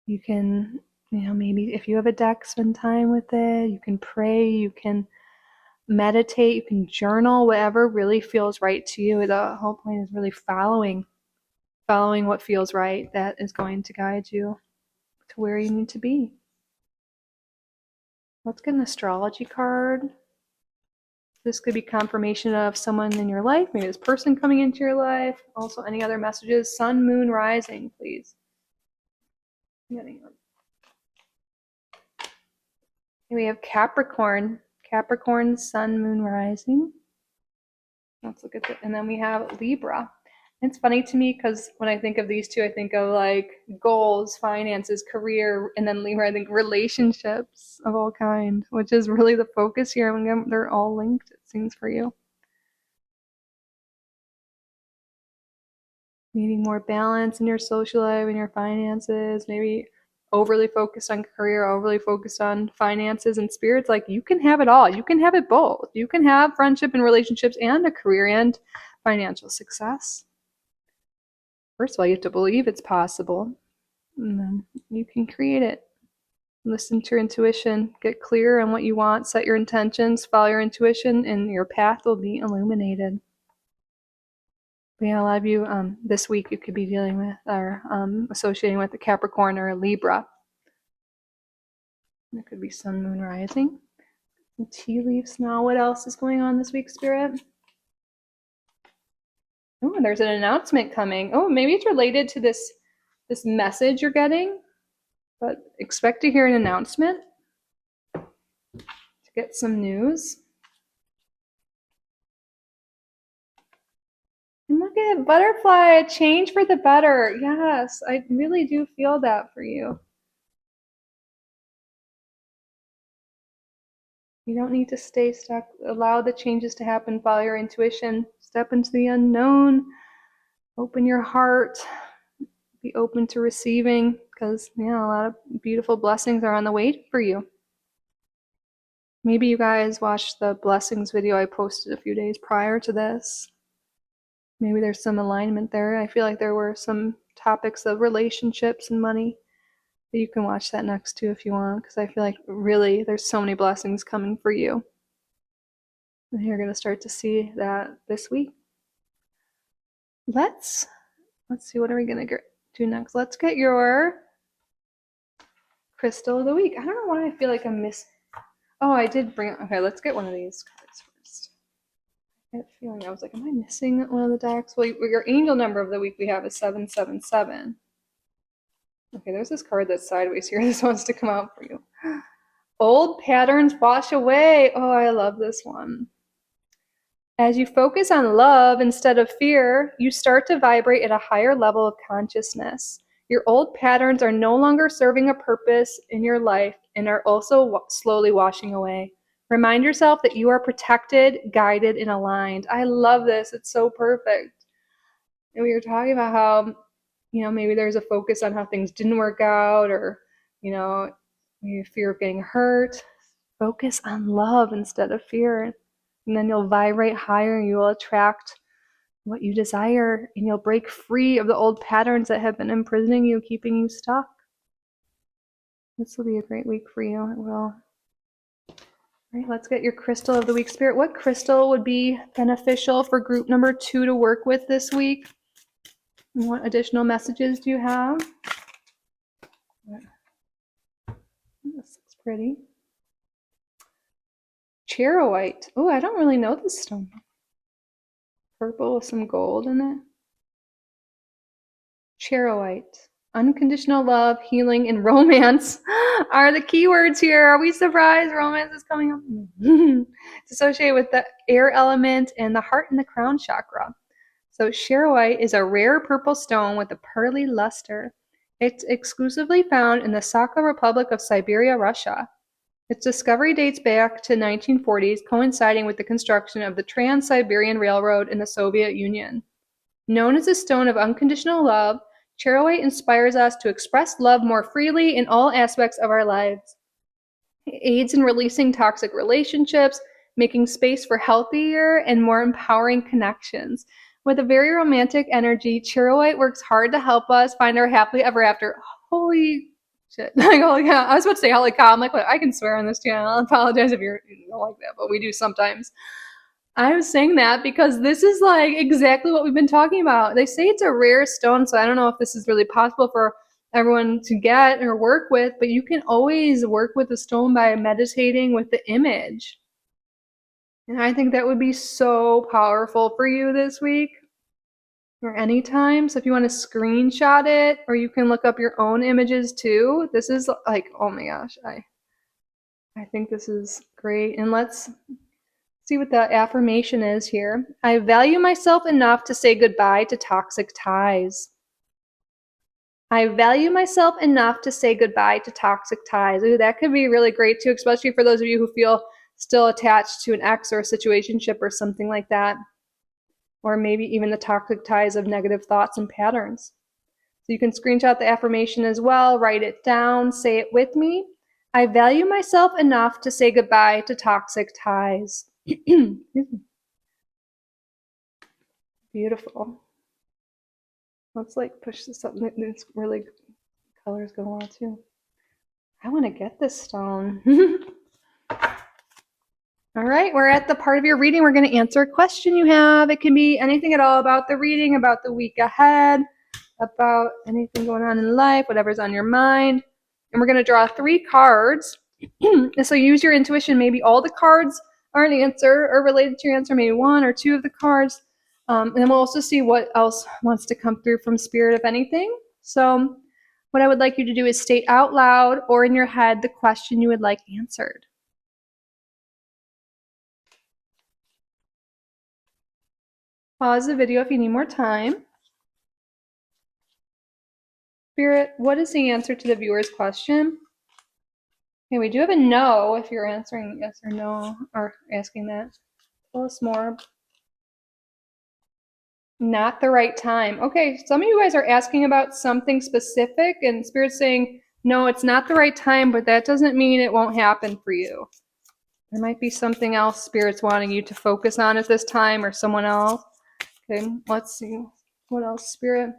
You can, maybe if you have a deck, spend time with it. You can pray, you can meditate, you can journal, whatever really feels right to you. The whole point is really following what feels right. That is going to guide you to where you need to be. Let's get an astrology card. This could be confirmation of someone in your life, maybe this person coming into your life. Also, any other messages? Sun, moon, rising, please. We have Capricorn. Capricorn, sun, moon, rising. Let's look at it. And then we have Libra. It's funny to me because when I think of these two, I think of like goals, finances, career, and then Libra, I think relationships of all kind, which is really the focus here. When they're all linked, it seems, for you. Needing more balance in your social life and your finances, maybe overly focused on career, overly focused on finances and spirits. Like, you can have it all. You can have it both. You can have friendship and relationships and a career and financial success. First of all, you have to believe it's possible, and then you can create it. Listen to your intuition, get clear on what you want, set your intentions, follow your intuition, and your path will be illuminated. But yeah, a lot of you this week you could be dealing with or associating with a Capricorn or a Libra. It could be sun, moon, rising. Some tea leaves now. What else is going on this week, Spirit? Oh, there's an announcement coming. Oh, maybe it's related to this message you're getting, but expect to hear an announcement to get some news. And look at butterfly, a change for the better. Yes, I really do feel that for you. You don't need to stay stuck. Allow the changes to happen. Follow your intuition. Step into the unknown. Open your heart. Be open to receiving, because a lot of beautiful blessings are on the way for you. Maybe you guys watched the blessings video I posted a few days prior to this. Maybe there's some alignment there. I feel like there were some topics of relationships and money. But you can watch that next too if you want, because I feel like really there's so many blessings coming for you. And you're going to start to see that this week. Let's see, what are we going to do next? Let's get your crystal of the week. I don't know why I feel like I'm missing. Oh, I did bring it. Okay, let's get one of these cards first. I had a feeling, I was like, am I missing one of the decks? Well, your angel number of the week we have is 777. Okay, there's this card that's sideways here. This wants to come out for you. Old patterns wash away. Oh, I love this one. As you focus on love instead of fear, you start to vibrate at a higher level of consciousness. Your old patterns are no longer serving a purpose in your life and are also slowly washing away. Remind yourself that you are protected, guided, and aligned. I love this. It's so perfect. And we were talking about how, maybe there's a focus on how things didn't work out, or, maybe fear of getting hurt. Focus on love instead of fear. And then you'll vibrate higher and you will attract what you desire, and you'll break free of the old patterns that have been imprisoning you, keeping you stuck. This will be a great week for you. It will. All right, let's get your crystal of the week, Spirit. What crystal would be beneficial for group number 2 to work with this week? And what additional messages do you have? This looks pretty. Charoite. Oh, I don't really know this stone. Purple with some gold in it. Charoite. Unconditional love, healing, and romance are the keywords here. Are we surprised? Romance is coming up. It's associated with the air element and the heart and the crown chakra. So charoite is a rare purple stone with a pearly luster. It's exclusively found in the Sakha Republic of Siberia, Russia. Its discovery dates back to 1940s, coinciding with the construction of the Trans-Siberian Railroad in the Soviet Union. Known as a stone of unconditional love, charoite inspires us to express love more freely in all aspects of our lives. It aids in releasing toxic relationships, making space for healthier and more empowering connections. With a very romantic energy, charoite works hard to help us find our happily ever after. Holy shit. Like, holy cow. I was about to say holy cow. I'm like, I can swear on this channel. I apologize if you don't like that, but we do sometimes. I was saying that because this is like exactly what we've been talking about. They say it's a rare stone, so I don't know if this is really possible for everyone to get or work with, but you can always work with the stone by meditating with the image. And I think that would be so powerful for you this week or anytime. So if you want to screenshot it, or you can look up your own images too. This is like, oh my gosh, I think this is great. And let's see what the affirmation is here. I value myself enough to say goodbye to toxic ties. I value myself enough to say goodbye to toxic ties. Ooh, that could be really great too, especially for those of you who feel still attached to an ex or a situationship or something like that. Or maybe even the toxic ties of negative thoughts and patterns. So you can screenshot the affirmation as well, write it down, say it with me. I value myself enough to say goodbye to toxic ties. Beautiful. Let's like push this up. It's really colors go well too. I want to get this stone. All right, we're at the part of your reading. We're going to answer a question you have. It can be anything at all about the reading, about the week ahead, about anything going on in life, whatever's on your mind. And we're going to draw 3 cards. So use your intuition. Maybe all the cards are an answer or related to your answer, maybe 1 or 2 of the cards. And then we'll also see what else wants to come through from Spirit, if anything. So what I would like you to do is state out loud or in your head the question you would like answered. Pause the video if you need more time. Spirit, what is the answer to the viewer's question? Okay, we do have a no if you're answering yes or no, or asking that. Tell us more. Not the right time. Okay, some of you guys are asking about something specific, and Spirit's saying, no, it's not the right time, but that doesn't mean it won't happen for you. There might be something else Spirit's wanting you to focus on at this time, or someone else. Okay, let's see. What else, Spirit?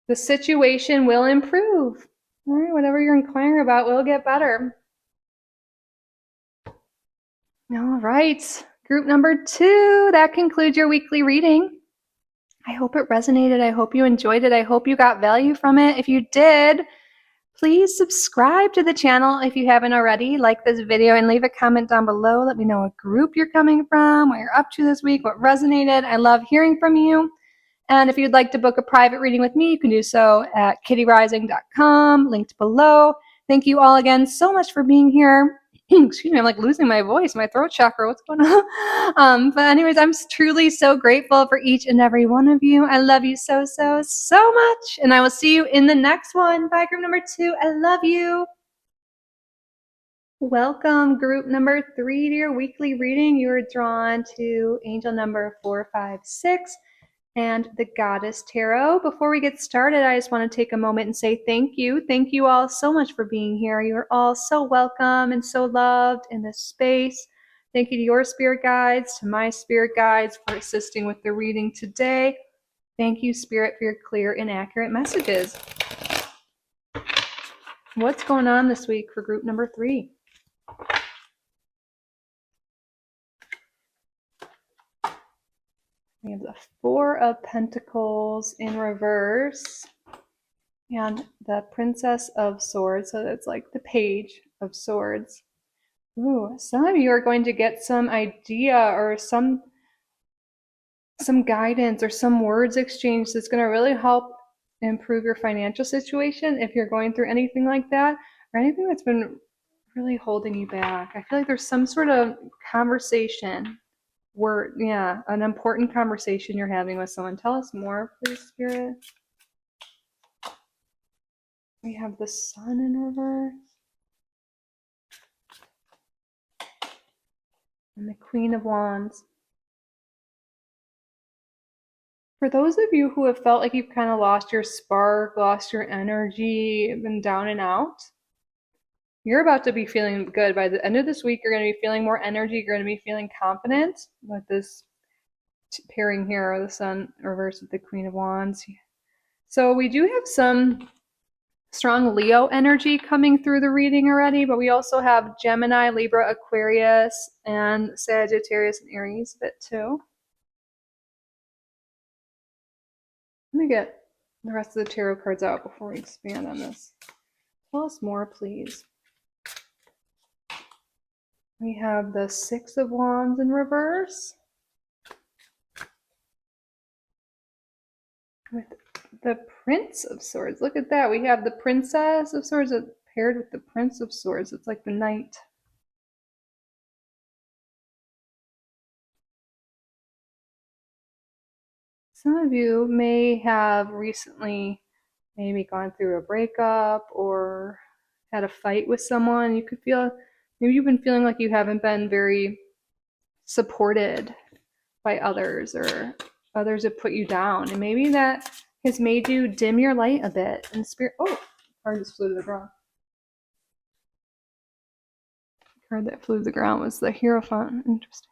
The situation will improve. All right, whatever you're inquiring about will get better. All right, group number 2, that concludes your weekly reading. I hope it resonated. I hope you enjoyed it. I hope you got value from it. If you did, please subscribe to the channel if you haven't already. Like this video and leave a comment down below. Let me know what group you're coming from, what you're up to this week, what resonated. I love hearing from you. And if you'd like to book a private reading with me, you can do so at kittyrising.com, linked below. Thank you all again so much for being here. Excuse me, I'm like losing my voice, my throat chakra, what's going on? But anyways, I'm truly so grateful for each and every one of you. I love you so, so, so much. And I will see you in the next one. Bye, group number 2. I love you. Welcome, group number 3, to your weekly reading. You are drawn to angel number 456. And the Goddess Tarot. Before we get started, I just want to take a moment and say thank you. Thank you all so much for being here. You are all so welcome and so loved in this space. Thank you to your spirit guides, to my spirit guides for assisting with the reading today. Thank you, Spirit, for your clear and accurate messages. What's going on this week for group number 3? We have the 4 of Pentacles in reverse and the Princess of Swords. So that's like the Page of Swords. Ooh, some of you are going to get some idea or some guidance or some words exchange that's going to really help improve your financial situation if you're going through anything like that or anything that's been really holding you back. I feel like there's some sort of conversation an important conversation you're having with someone. Tell us more, please, Spirit. We have the Sun in reverse. And the Queen of Wands. For those of you who have felt like you've kind of lost your spark, lost your energy, been down and out, you're about to be feeling good. By the end of this week, you're going to be feeling more energy. You're going to be feeling confident with this pairing here, the Sun reversed with the Queen of Wands. So we do have some strong Leo energy coming through the reading already, but we also have Gemini, Libra, Aquarius, and Sagittarius and Aries a bit too. Let me get the rest of the tarot cards out before we expand on this. Tell us more, please. We have the 6 of Wands in reverse with the Prince of Swords. Look at that. We have the Princess of Swords paired with the Prince of Swords. It's like the Knight. Some of you may have recently maybe gone through a breakup or had a fight with someone. You could feel, maybe you've been feeling like you haven't been very supported by others, or others have put you down, and maybe that has made you dim your light a bit. And Spirit, oh, card just flew to the ground. The card that flew to the ground was the Hierophant. Interesting.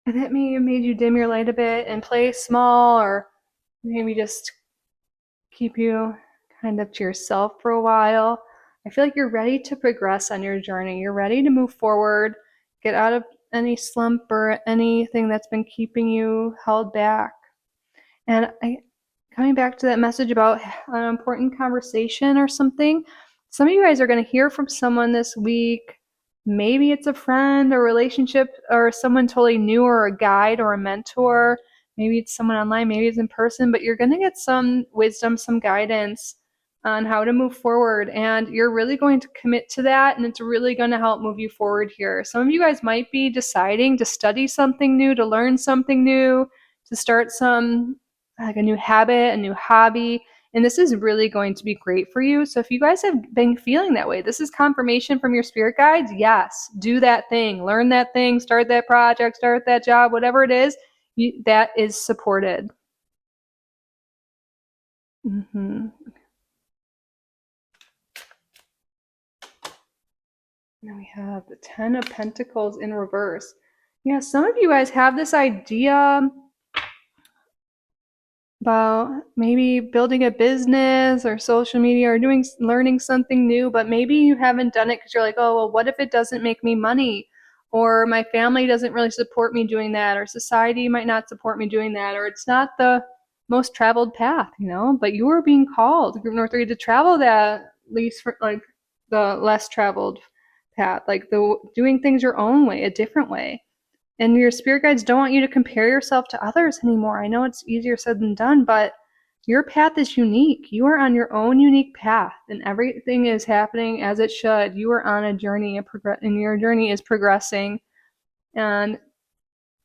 And that may have made you dim your light a bit and play small, or maybe just keep you kind of to yourself for a while. I feel like you're ready to progress on your journey. You're ready to move forward, get out of any slump or anything that's been keeping you held back. And coming back to that message about an important conversation or something, some of you guys are going to hear from someone this week. Maybe it's a friend or relationship or someone totally new, or a guide or a mentor. Maybe it's someone online, maybe it's in person, but you're going to get some wisdom, some guidance on how to move forward. And you're really going to commit to that, and it's really going to help move you forward here. Some of you guys might be deciding to study something new, to learn something new, to start some, like a new habit, a new hobby. And this is really going to be great for you. So if you guys have been feeling that way, this is confirmation from your spirit guides. Yes, do that thing, learn that thing, start that project, start that job, whatever it is, that is supported. Mm-hmm. Now we have the 10 of Pentacles in reverse. Yeah, some of you guys have this idea about maybe building a business or social media or learning something new, but maybe you haven't done it because you're like, oh, well, what if it doesn't make me money? Or my family doesn't really support me doing that, or society might not support me doing that, or it's not the most traveled path, but you are being called, Group Number 3, to travel that least for like the less traveled path, like the doing things your own way, a different way. And your spirit guides don't want you to compare yourself to others anymore. I know it's easier said than done, but your path is unique. You are on your own unique path, and everything is happening as it should. You are on a journey, and your journey is progressing. And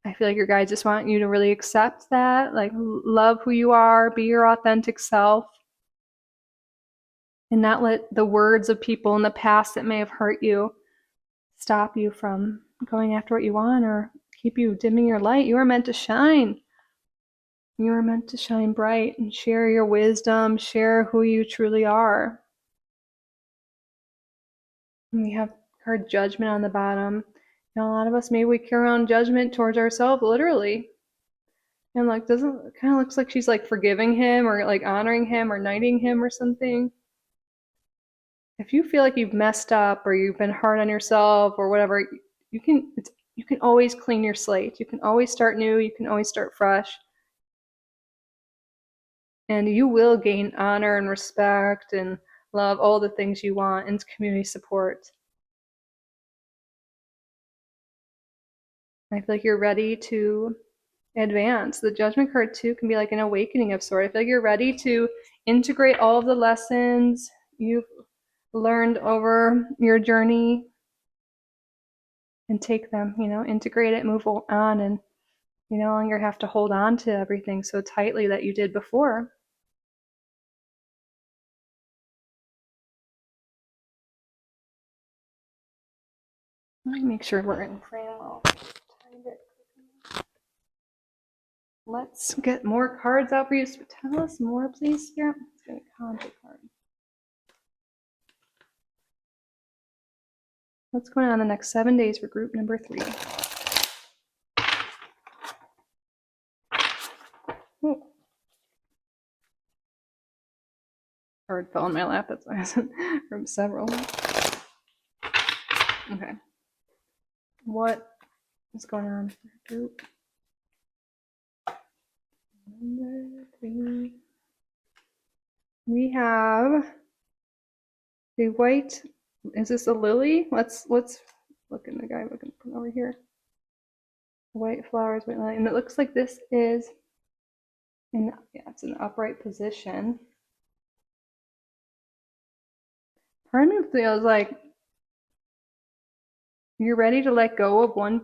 I feel like your guides just want you to really accept that, like love who you are, be your authentic self, and not let the words of people in the past that may have hurt you stop you from going after what you want or keep you dimming your light. You are meant to shine. You are meant to shine bright and share your wisdom, share who you truly are. And we have card Judgment on the bottom. A lot of us, maybe we carry on judgment towards ourselves, literally. And it kind of looks like she's like forgiving him or like honoring him or knighting him or something. If you feel like you've messed up or you've been hard on yourself or whatever, you can always clean your slate. You can always start new. You can always start fresh. And you will gain honor and respect and love, all the things you want, and community support. I feel like you're ready to advance. The Judgment card too can be like an awakening of sort. I feel like you're ready to integrate all of the lessons you've learned over your journey and take them, integrate it, move on, and you no longer have to hold on to everything so tightly that you did before. Let me make sure we're in frame well. Let's get more cards out for you. Tell us more, please, Spirit. Let's get a conjure card. What's going on the next 7 days for group number 3? Oh. Card fell in my lap. That's why I wasn't from several. Okay. What is going on for group number 3? We have the white. Is this a lily? Let's look in the guy looking from over here. White flowers, white lily, and it looks like this is it's an upright position. Part of me feels like you're ready to let go of one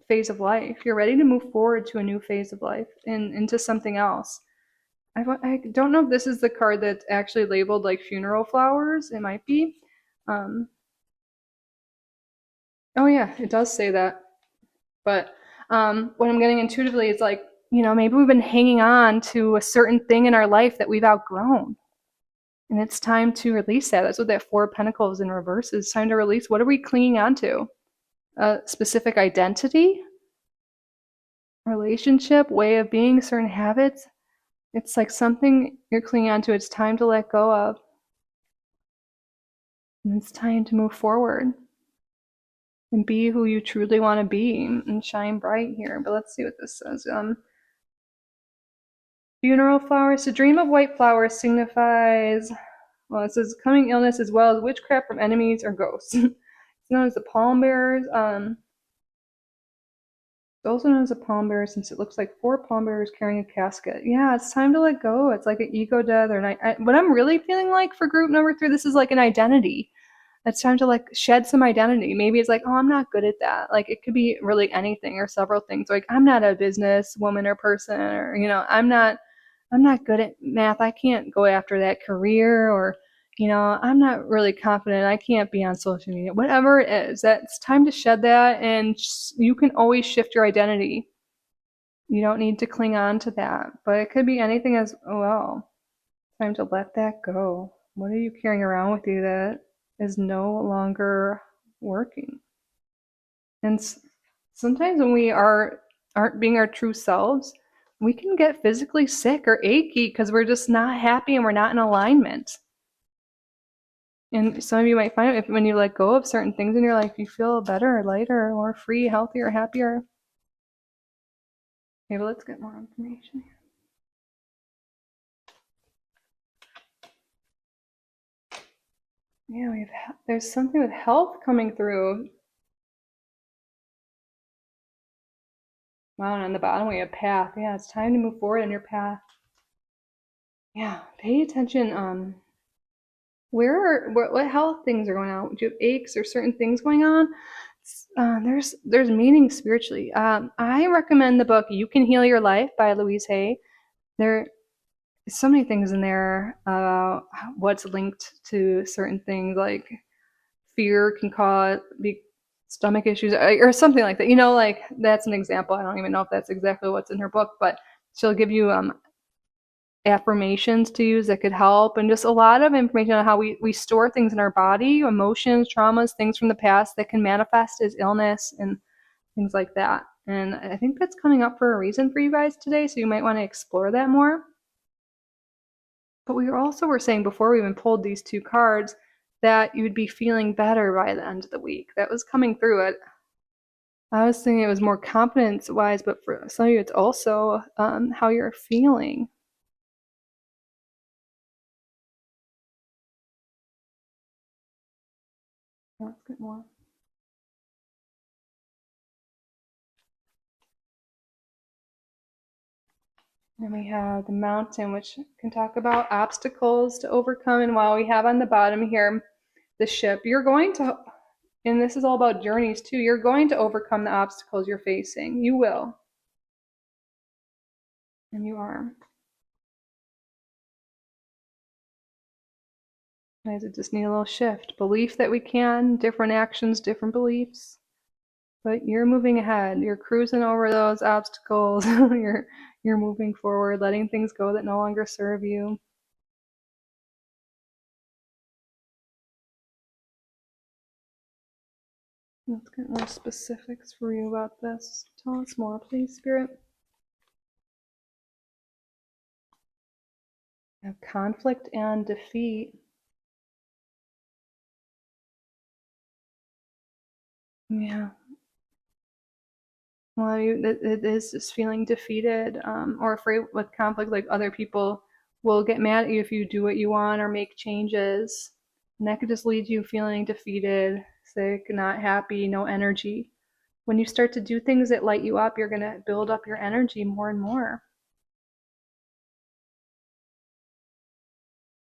phase of life. You're ready to move forward to a new phase of life and into something else. I don't know if this is the card that's actually labeled like funeral flowers. It might be. Oh yeah, it does say that. But what I'm getting intuitively is like, maybe we've been hanging on to a certain thing in our life that we've outgrown. And it's time to release that. That's what that 4 of Pentacles in reverse is. It's time to release. What are we clinging on to? A specific identity? Relationship? Way of being? Certain habits? It's like something you're clinging on to. It's time to let go of. And it's time to move forward and be who you truly want to be and shine bright here. But let's see what this says. Funeral flowers. The dream of white flowers signifies, well, it says coming illness as well as witchcraft from enemies or ghosts. It's known as the palm bearers. It's also known as a palm bearer since it looks like 4 palm bearers carrying a casket. Yeah, it's time to let go. It's like an ego death or what I'm really feeling like for group number 3, this is like an identity. It's time to like shed some identity. Maybe it's like, oh, I'm not good at that. Like it could be really anything or several things. Like I'm not a business woman or person, or I'm not I'm not good at math. I can't go after that career, or, I'm not really confident. I can't be on social media. Whatever it is, it's time to shed that, and you can always shift your identity. You don't need to cling on to that, but it could be anything as well. Time to let that go. What are you carrying around with you that is no longer working? And sometimes when we aren't being our true selves, we can get physically sick or achy because we're just not happy and we're not in alignment. And some of you might find it when you let go of certain things in your life, you feel better, lighter, more free, healthier, happier. Okay, but let's get more information here. Yeah, there's something with health coming through. Wow, and on the bottom we have path. Yeah, it's time to move forward in your path. Yeah, pay attention. What health things are going on? Do you have aches or certain things going on? There's meaning spiritually. I recommend the book "You Can Heal Your Life" by Louise Hay. There's so many things in there about what's linked to certain things, like fear can cause stomach issues or something like that. Like that's an example. I don't even know if that's exactly what's in her book, but she'll give you affirmations to use that could help, and just a lot of information on how we store things in our body, emotions, traumas, things from the past that can manifest as illness and things like that. And I think that's coming up for a reason for you guys today, so you might want to explore that more. But we were saying before we even pulled these two cards that you'd be feeling better by the end of the week. That was coming through it. I was thinking it was more confidence wise, but for some of you it's also how you're feeling. Let's get more. And we have the mountain, which can talk about obstacles to overcome. And while we have on the bottom here the ship, you're going to, and this is all about journeys too, you're going to overcome the obstacles you're facing. You will. And you are. Guys, it just need a little shift. Belief that we can, different actions, different beliefs. But you're moving ahead. You're cruising over those obstacles. you're moving forward, letting things go that no longer serve you. Let's get more specifics for you about this. Tell us more, please, Spirit. Conflict and defeat. Yeah. Well, it is just feeling defeated or afraid with conflict, like other people will get mad at you if you do what you want or make changes. And that could just lead you feeling defeated, sick, not happy, no energy. When you start to do things that light you up, you're going to build up your energy more and more.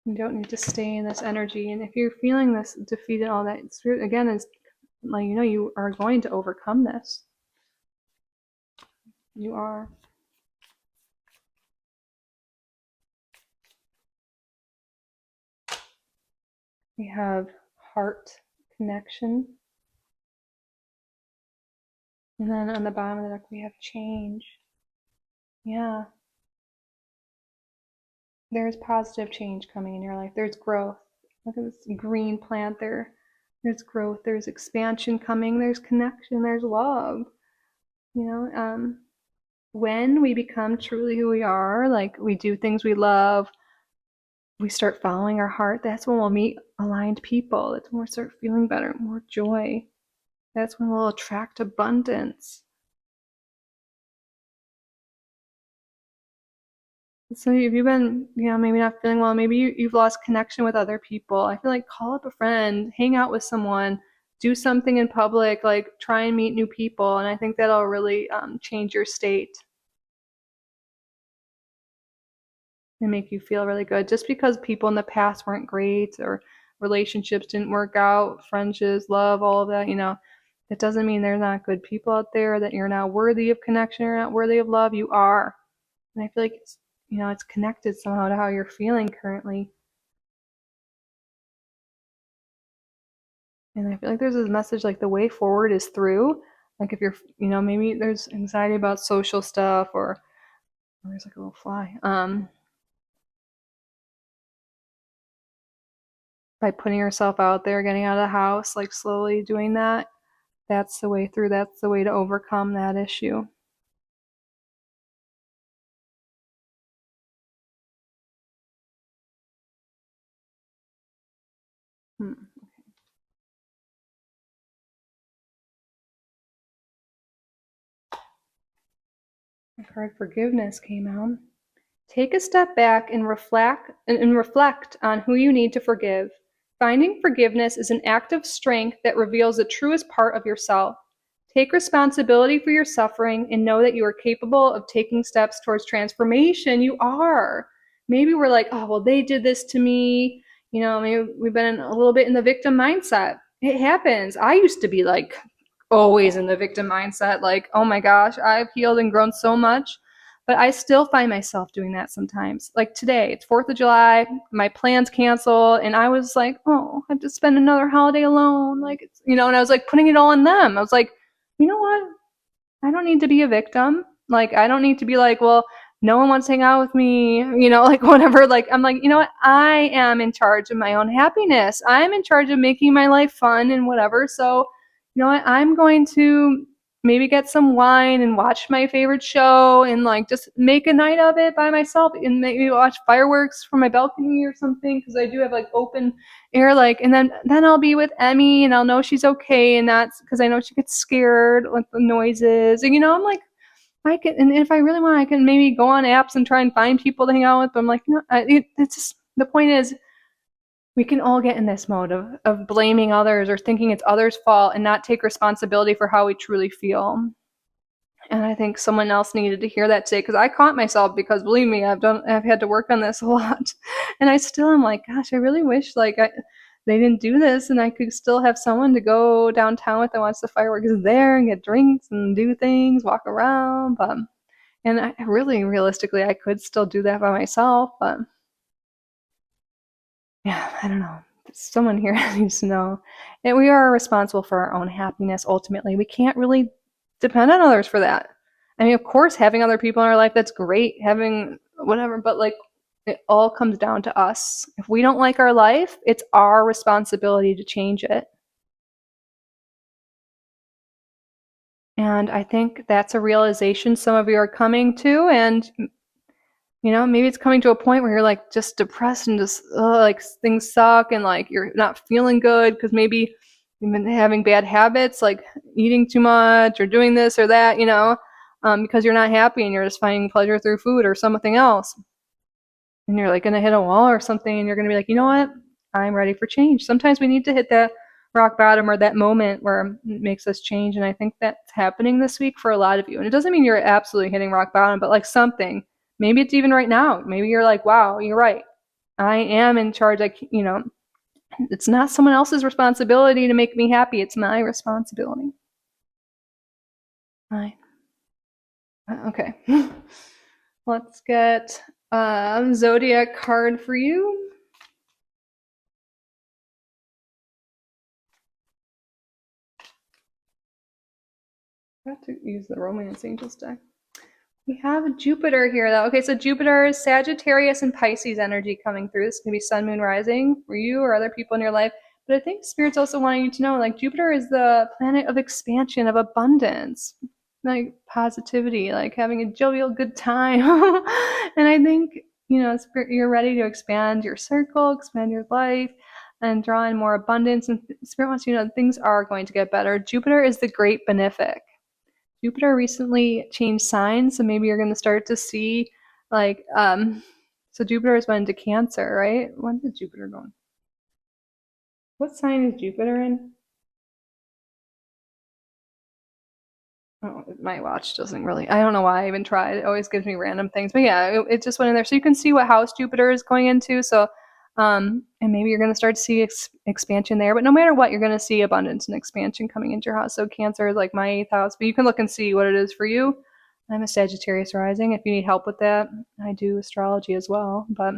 You don't need to stay in this energy. And if you're feeling this defeat and all that, again, is like, you are going to overcome this. You are. We have heart connection. And then on the bottom of the deck, we have change. Yeah. There's positive change coming in your life. There's growth. Look at this green plant there. There's growth. There's expansion coming. There's connection. There's love. When we become truly who we are, like we do things we love, we start following our heart, that's when we'll meet aligned people. That's when we'll start feeling better, more joy. That's when we'll attract abundance. So if you've been, maybe not feeling well, maybe you've lost connection with other people, I feel like call up a friend, hang out with someone, do something in public, like try and meet new people. And I think that'll really change your state and make you feel really good. Just because people in the past weren't great or relationships didn't work out, friendships, love, all of that, it doesn't mean there's not good people out there, that you're not worthy of connection, you're not worthy of love. You are. And I feel like it's connected somehow to how you're feeling currently. And I feel like there's a message like the way forward is through. Like if you're, maybe there's anxiety about social stuff or there's like a little fly. By putting yourself out there, getting out of the house, like slowly doing that, that's the way through. That's the way to overcome that issue. Hmm. The card forgiveness came out. Take a step back and reflect on who you need to forgive. Finding forgiveness is an act of strength that reveals the truest part of yourself. Take responsibility for your suffering and know that you are capable of taking steps towards transformation. You are. Maybe we're like, oh, well, they did this to me. Maybe we've been a little bit in the victim mindset. It happens. I used to be like always in the victim mindset, like, oh my gosh, I've healed and grown so much. But I still find myself doing that sometimes. Like today, it's 4th of July, my plans canceled, and I was like, oh, I have to spend another holiday alone. Like, and I was like putting it all on them. I was like, you know what? I don't need to be a victim. Like, I don't need to be like, well, no one wants to hang out with me, like whatever. Like, I'm like, you know what? I am in charge of my own happiness. I'm in charge of making my life fun and whatever. So, you know what? I'm going to maybe get some wine and watch my favorite show and like just make a night of it by myself and maybe watch fireworks from my balcony or something because I do have like open air, like, and then I'll be with Emmy and I'll know she's okay, and that's because I know she gets scared with the noises, and I'm like, I can, and if I really want, I can maybe go on apps and try and find people to hang out with. But I'm like, it's just the point is we can all get in this mode of blaming others or thinking it's others' fault and not take responsibility for how we truly feel. And I think someone else needed to hear that today because I caught myself, because believe me, I've had to work on this a lot, and I still am like, gosh, I really wish like they didn't do this and I could still have someone to go downtown with and watch the fireworks there and get drinks and do things, walk around. But and I really realistically I could still do that by myself, but yeah, I don't know. Someone here needs to know. And we are responsible for our own happiness ultimately. We can't really depend on others for that. I mean, of course, having other people in our life, that's great, having whatever, but like it all comes down to us. If we don't like our life, it's our responsibility to change it. And I think that's a realization some of you are coming to. And maybe it's coming to a point where you're like just depressed and just like things suck and like you're not feeling good because maybe you've been having bad habits like eating too much or doing this or that, because you're not happy and you're just finding pleasure through food or something else. And you're like going to hit a wall or something and you're going to be like, you know what? I'm ready for change. Sometimes we need to hit that rock bottom or that moment where it makes us change. And I think that's happening this week for a lot of you. And it doesn't mean you're absolutely hitting rock bottom, but like something. Maybe it's even right now. Maybe you're like, wow, you're right. I am in charge. It's not someone else's responsibility to make me happy. It's my responsibility. Fine. Okay. Let's get zodiac card for you. I have to use the Romance Angels deck. We have Jupiter here, though. Okay, so Jupiter is Sagittarius and Pisces energy coming through. This can be Sun, Moon, Rising for you or other people in your life. But I think Spirit's also wanting you to know, like, Jupiter is the planet of expansion, of abundance, like positivity, like having a jovial good time. And I think, Spirit, you're ready to expand your circle, expand your life, and draw in more abundance. And Spirit wants you to know that things are going to get better. Jupiter is the great benefic. Jupiter recently changed signs, so maybe you're going to start to see, like, so Jupiter has went into Cancer, right? When did Jupiter go? What sign is Jupiter in? Oh, my watch doesn't really. I don't know why I even tried. It always gives me random things, but yeah, it just went in there. So you can see what house Jupiter is going into. So, and maybe you're going to start to see expansion there. But no matter what, you're going to see abundance and expansion coming into your house. So Cancer is like my 8th house, but you can look and see what it is for you. I'm a Sagittarius rising. If you need help with that, I do astrology as well. But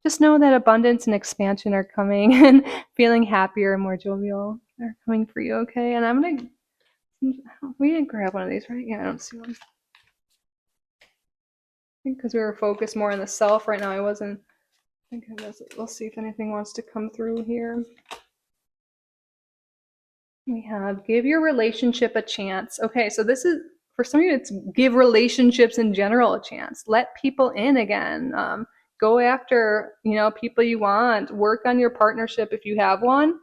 just know that abundance and expansion are coming, and feeling happier and more jovial are coming for you, okay? And I'm going to, we didn't grab one of these, right? Yeah, I don't see one. I think because we were focused more on the self right now, I wasn't. I think I was. We'll see if anything wants to come through here. We have give your relationship a chance. Okay, so this is for some of you. It's give relationships in general a chance. Let people in again. Go after people you want. Work on your partnership if you have one.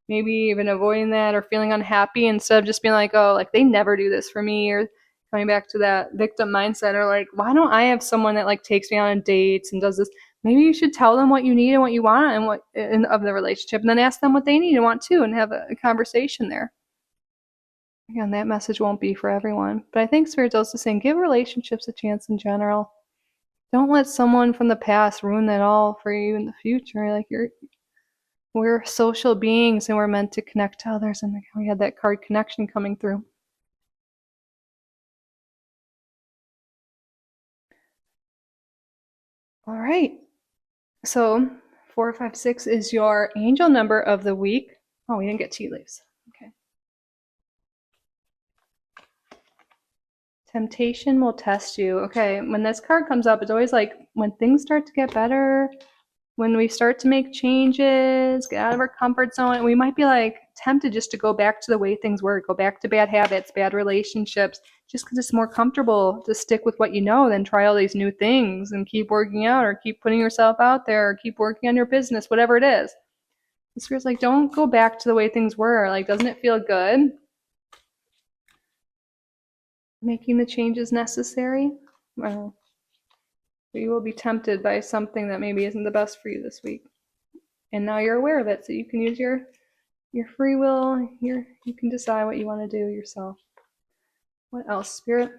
Maybe even avoiding that or feeling unhappy instead of just being like, oh, like they never do this for me, or coming back to that victim mindset, or like, why don't I have someone that like takes me on dates and does this? Maybe you should tell them what you need and what you want and what of the relationship, and then ask them what they need and want too, and have a conversation there. Again, that message won't be for everyone, but I think Spirit's also saying give relationships a chance in general. Don't let someone from the past ruin that all for you in the future. Like we're social beings and we're meant to connect to others, and we had that card connection coming through. All right. So 456 is your angel number of the week. Oh, we didn't get tea leaves. Okay. Temptation will test you. Okay, when this card comes up, it's always like when things start to get better, when we start to make changes, get out of our comfort zone, we might be like tempted just to go back to the way things were, go back to bad habits, bad relationships, just because it's more comfortable to stick with what you know than try all these new things and keep working out or keep putting yourself out there or keep working on your business, whatever it is. The Spirit's like, don't go back to the way things were. Like, doesn't it feel good? Making the changes necessary? Well, you will be tempted by something that maybe isn't the best for you this week. And now you're aware of it, so you can use your free will. You can decide what you want to do yourself. What else, Spirit?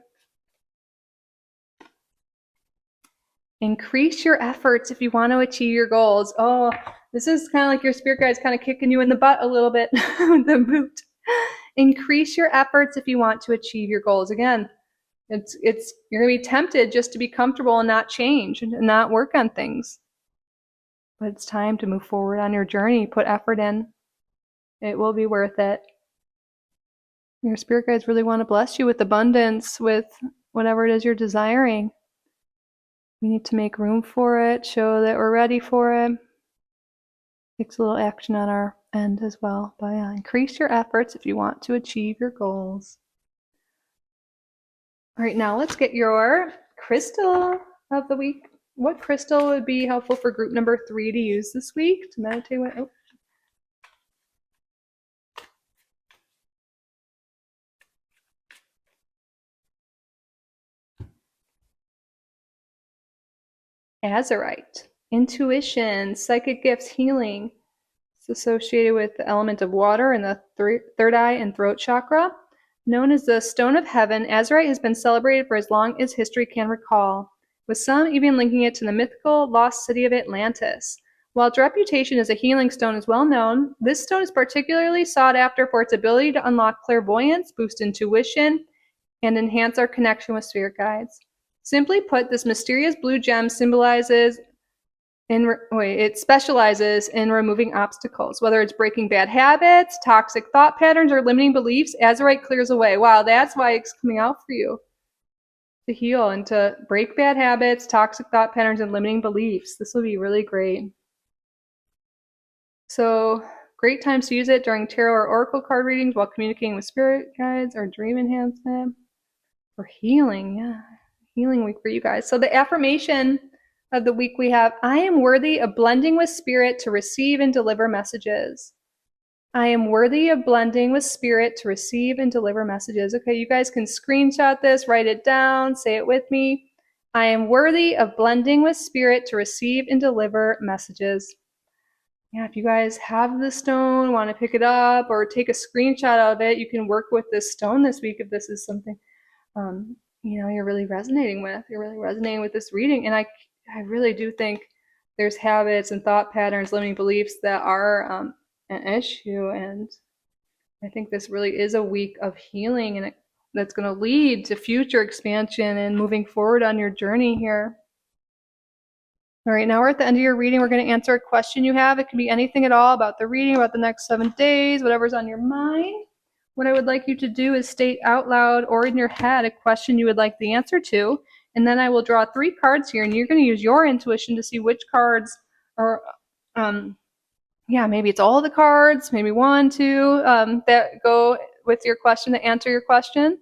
Increase your efforts if you want to achieve your goals. Oh, this is kind of like your spirit guide's kind of kicking you in the butt a little bit with the boot. Increase your efforts if you want to achieve your goals. Again, it's you're going to be tempted just to be comfortable and not change and not work on things. But it's time to move forward on your journey. Put effort in. It will be worth it. Your spirit guides really want to bless you with abundance, with whatever it is you're desiring. We need to make room for it, show that we're ready for it. Takes a little action on our end as well. But increase your efforts if you want to achieve your goals. All right, now let's get your crystal of the week. What crystal would be helpful for group number 3 to use this week to meditate with? Oh. Azurite. Intuition, psychic gifts, healing. It's associated with the element of water in the third eye and throat chakra. Known as the Stone of Heaven, Azurite has been celebrated for as long as history can recall, with some even linking it to the mythical lost city of Atlantis. While its reputation as a healing stone is well known, this stone is particularly sought after for its ability to unlock clairvoyance, boost intuition, and enhance our connection with spirit guides. Simply put, this mysterious blue gem it specializes in removing obstacles, whether it's breaking bad habits, toxic thought patterns, or limiting beliefs. Azurite clears away. Wow, that's why it's coming out for you. To heal and to break bad habits, toxic thought patterns, and limiting beliefs. This will be really great. So, great times to use it during tarot or oracle card readings while communicating with spirit guides or dream enhancement. For healing, yeah. Healing week for you guys. So the affirmation of the week we have, I am worthy of blending with spirit to receive and deliver messages. I am worthy of blending with spirit to receive and deliver messages. Okay, you guys can screenshot this, write it down, say it with me. I am worthy of blending with spirit to receive and deliver messages. Yeah, if you guys have the stone, want to pick it up or take a screenshot of it, you can work with this stone this week if this is something you're really resonating with. You're really resonating with this reading. And I really do think there's habits and thought patterns, limiting beliefs that are an issue. And I think this really is a week of healing. And that's going to lead to future expansion and moving forward on your journey here. All right, now we're at the end of your reading. We're going to answer a question you have. It can be anything at all about the reading, about the next 7 days, whatever's on your mind. What I would like you to do is state out loud or in your head a question you would like the answer to, and then I will draw 3 cards here, and you're going to use your intuition to see which cards are, maybe it's all the cards, maybe 1, 2, that go with your question, that answer your question.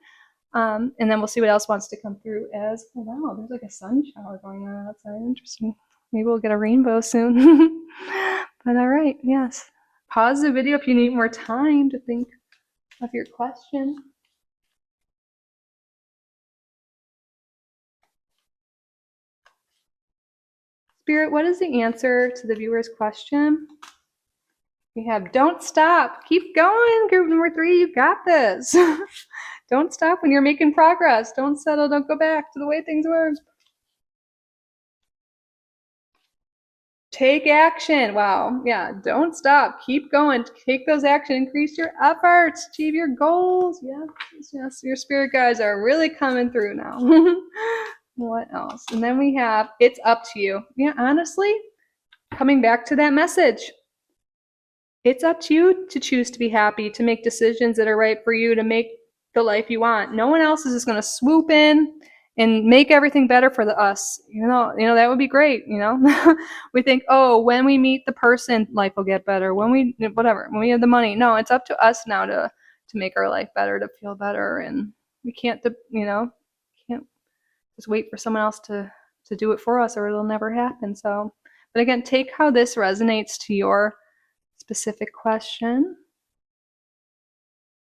And then we'll see what else wants to come through as, oh wow, there's like a sun shower going on outside. Interesting. Maybe we'll get a rainbow soon. But all right, yes. Pause the video if you need more time to think of your question. Spirit, what is the answer to the viewer's question? We have don't stop. Keep going. Group number 3, you got this. Don't stop when you're making progress. Don't settle. Don't go back to the way things were. Take action. Wow. Yeah. Don't stop. Keep going. Take those action. Increase your efforts. Achieve your goals. Yes. Yes. Your spirit guides are really coming through now. What else? And then we have it's up to you. Yeah. Honestly, coming back to that message. It's up to you to choose to be happy, to make decisions that are right for you, to make the life you want. No one else is just going to swoop in and make everything better for us. That would be great. We think, oh, when we meet the person, life will get better. When we have the money. No, it's up to us now to make our life better, to feel better. And we can't just wait for someone else to do it for us, or it'll never happen. So, but again, take how this resonates to your specific question.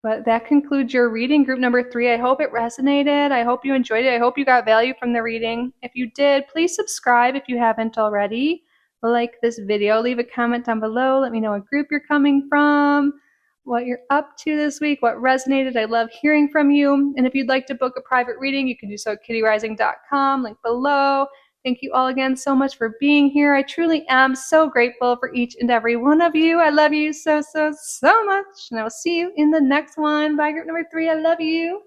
But that concludes your reading, group number 3. I hope it resonated. I hope you enjoyed it. I hope you got value from the reading. If you did, please subscribe if you haven't already. Like this video. Leave a comment down below. Let me know what group you're coming from, what you're up to this week, what resonated. I love hearing from you. And if you'd like to book a private reading, you can do so at kittyrising.com, link below. Thank you all again so much for being here. I truly am so grateful for each and every one of you. I love you so, so, so much. And I will see you in the next one. Bye, group number 3. I love you.